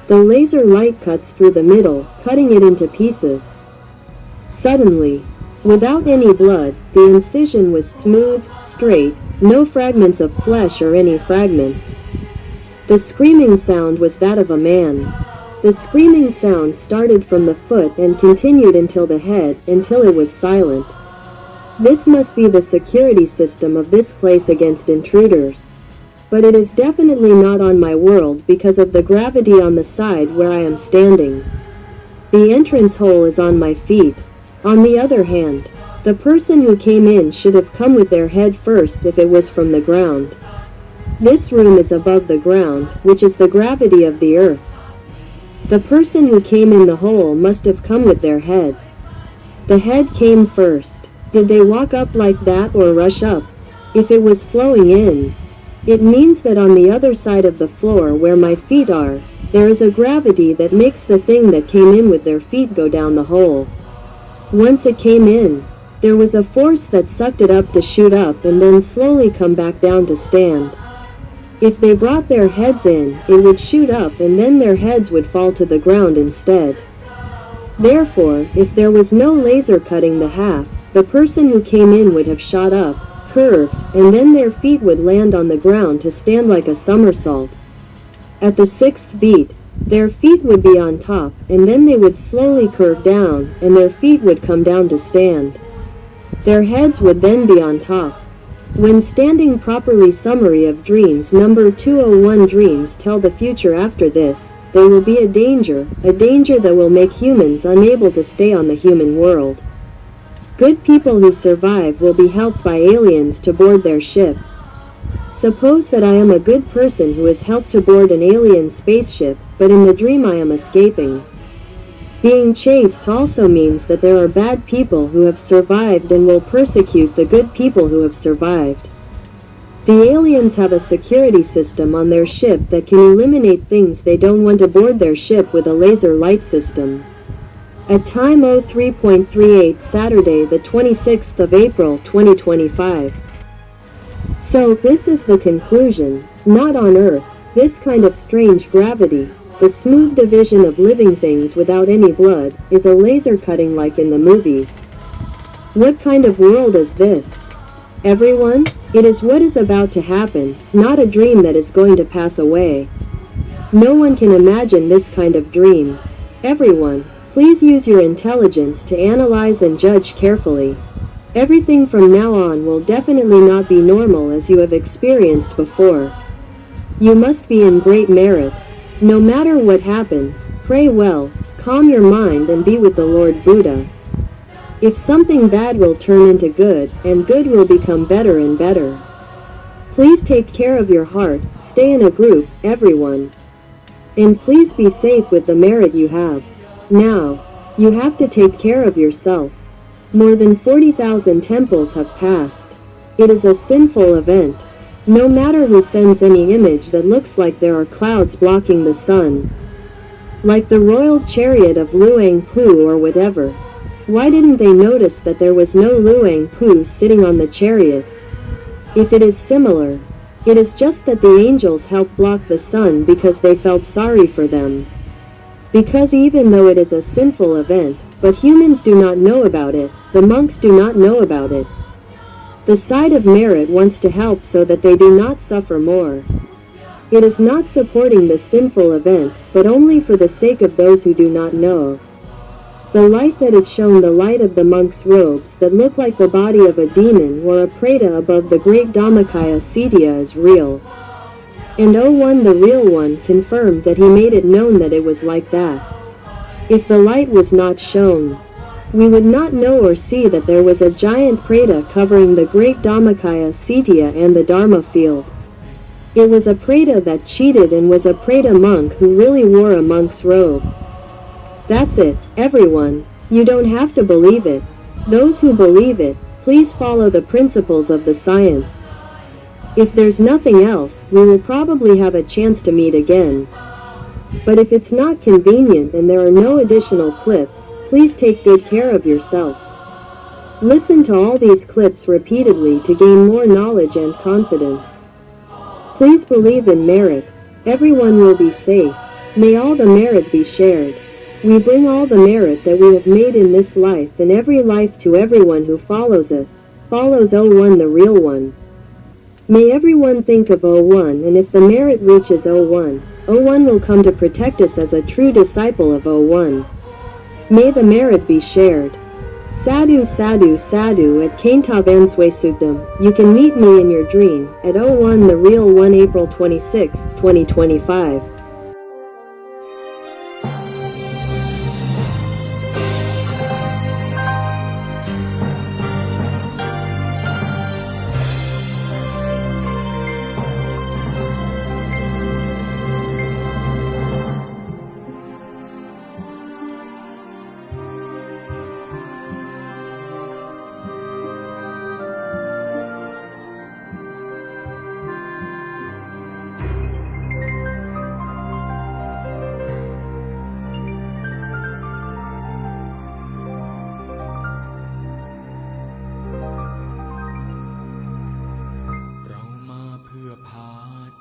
The laser light cuts through the middle, cutting it into pieces. Suddenly, without any blood, the incision was smooth, straight, no fragments of flesh or any fragments. The screaming sound was that of a man. The screaming sound started from the foot and continued until the head, until it was silent. This must be the security system of this place against intruders. But it is definitely not on my world because of the gravity on the side where I am standing. The entrance hole is on my feet. On the other hand, the person who came in should have come with their head first if it was from the ground. This room is above the ground, which is the gravity of the earth. The person who came in the hole must have come with their head. The head came first. Did they walk up like that or rush up? If it was flowing in, it means that on the other side of the floor where my feet are, there is a gravity that makes the thing that came in with their feet go down the hole. Once it came in, there was a force that sucked it up to shoot up and then slowly come back down to stand. If they brought their heads in, it would shoot up and then their heads would fall to the ground instead. Therefore, if there was no laser cutting the half, the person who came in would have shot up, curved, and then their feet would land on the ground to stand like a somersault. At the 6th beat, their feet would be on top, and then they would slowly curve down, and their feet would come down to stand. Their heads would then be on top. When standing properly, summary of dreams number 201. Dreams tell the future. After this, there will be a danger that will make humans unable to stay on the human world. Good people who survive will be helped by aliens to board their ship. Suppose that I am a good person who is helped to board an alien spaceship, but in the dream I am escaping. Being chased also means that there are bad people who have survived and will persecute the good people who have survived. The aliens have a security system on their ship that can eliminate things they don't want aboard their ship with a laser light system. At time 03.38 Saturday the 26th of April 2025. So, this is the conclusion. Not on Earth, this kind of strange gravity, the smooth division of living things without any blood, is a laser cutting like in the movies. What kind of world is this? Everyone, it is what is about to happen, not a dream that is going to pass away. No one can imagine this kind of dream. Everyone, please use your intelligence to analyze and judge carefully. Everything from now on will definitely not be normal as you have experienced before. You must be in great merit. No matter what happens, pray well, calm your mind and be with the Lord Buddha. If something bad will turn into good, and good will become better and better. Please take care of your heart, stay in a group, everyone. And please be safe with the merit you have. Now, you have to take care of yourself. More than 40,000 temples have passed. It is a sinful event. No matter who sends any image that looks like there are clouds blocking the sun. Like the royal chariot of Luang Pu or whatever. Why didn't they notice that there was no Luang Pu sitting on the chariot? If it is similar, it is just that the angels helped block the sun because they felt sorry for them. Because even though it is a sinful event, but humans do not know about it, the monks do not know about it. The side of merit wants to help so that they do not suffer more. It is not supporting the sinful event, but only for the sake of those who do not know. The light that is shown, the light of the monks' robes that look like the body of a demon or a preta above the great Dhammakaya Sitya is real. And O1 the real one confirmed that he made it known that it was like that. If the light was not shown, we would not know or see that there was a giant preta covering the great Dhammakaya Sitya and the Dharma field. It was a preta that cheated and was a preta monk who really wore a monk's robe. That's it, everyone. You don't have to believe it. Those who believe it, please follow the principles of the science. If there's nothing else, we will probably have a chance to meet again. But if it's not convenient and there are no additional clips, please take good care of yourself. Listen to all these clips repeatedly to gain more knowledge and confidence. Please believe in merit. Everyone will be safe. May all the merit be shared. We bring all the merit that we have made in this life and every life to everyone who follows us, follows O1 the real one. May everyone think of O1, and if the merit reaches O1, O1 will come to protect us as a true disciple of O1. May the merit be shared. Sadhu Sadhu Sadhu at Kaintavan Sudam. You can meet me in your dream at O1 the real one April 26, 2025.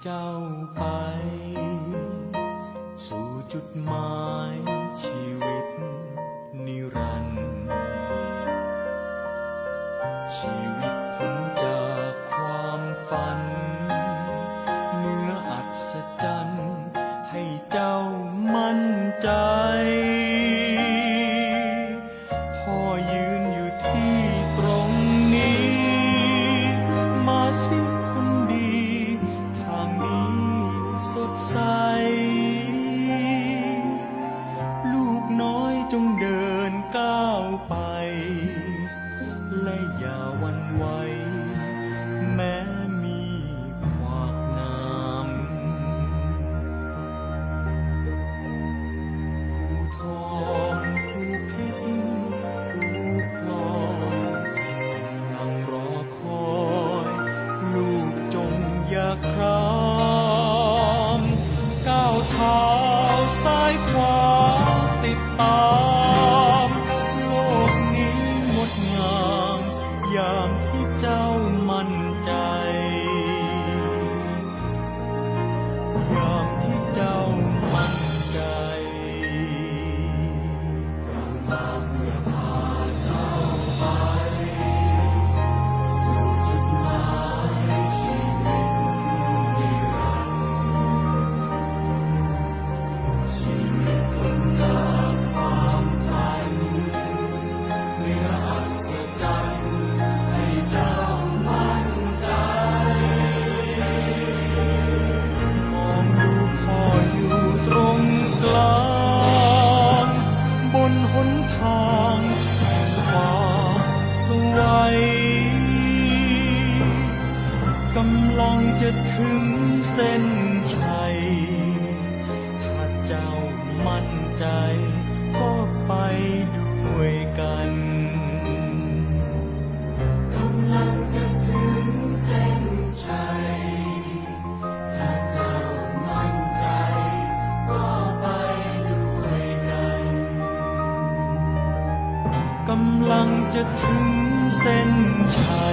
เจ้าไปสู่จุดหมายชีวิตนิรันดร์ชีวิตพ้นจากความฝันเหนืออัศจรรย์ให้เจ้ามั่นใจพ่อยืนอยู่ที่ตรง ยามที่เจ้ามั่นใจเรามาเพื่อพาเจ้าไปสู่จุดหมายชีวิตนิรันดร์ชีวิตพ้นจากความฝันเหนืออัศจรรย์ให้เจ้ามั่นใจมองดูพ่ออยู่ตรงกลางบนหนทางแห่งความสวยกำลังจะถึงเส้นชัยถ้าเจ้ามั่นใจก็ไปด้วยกันกำลังจะถึงเส้นชัยถ้าเจ้ามั่นใจก็ไปด้วยกันกำลังจะถึงเส้นชัย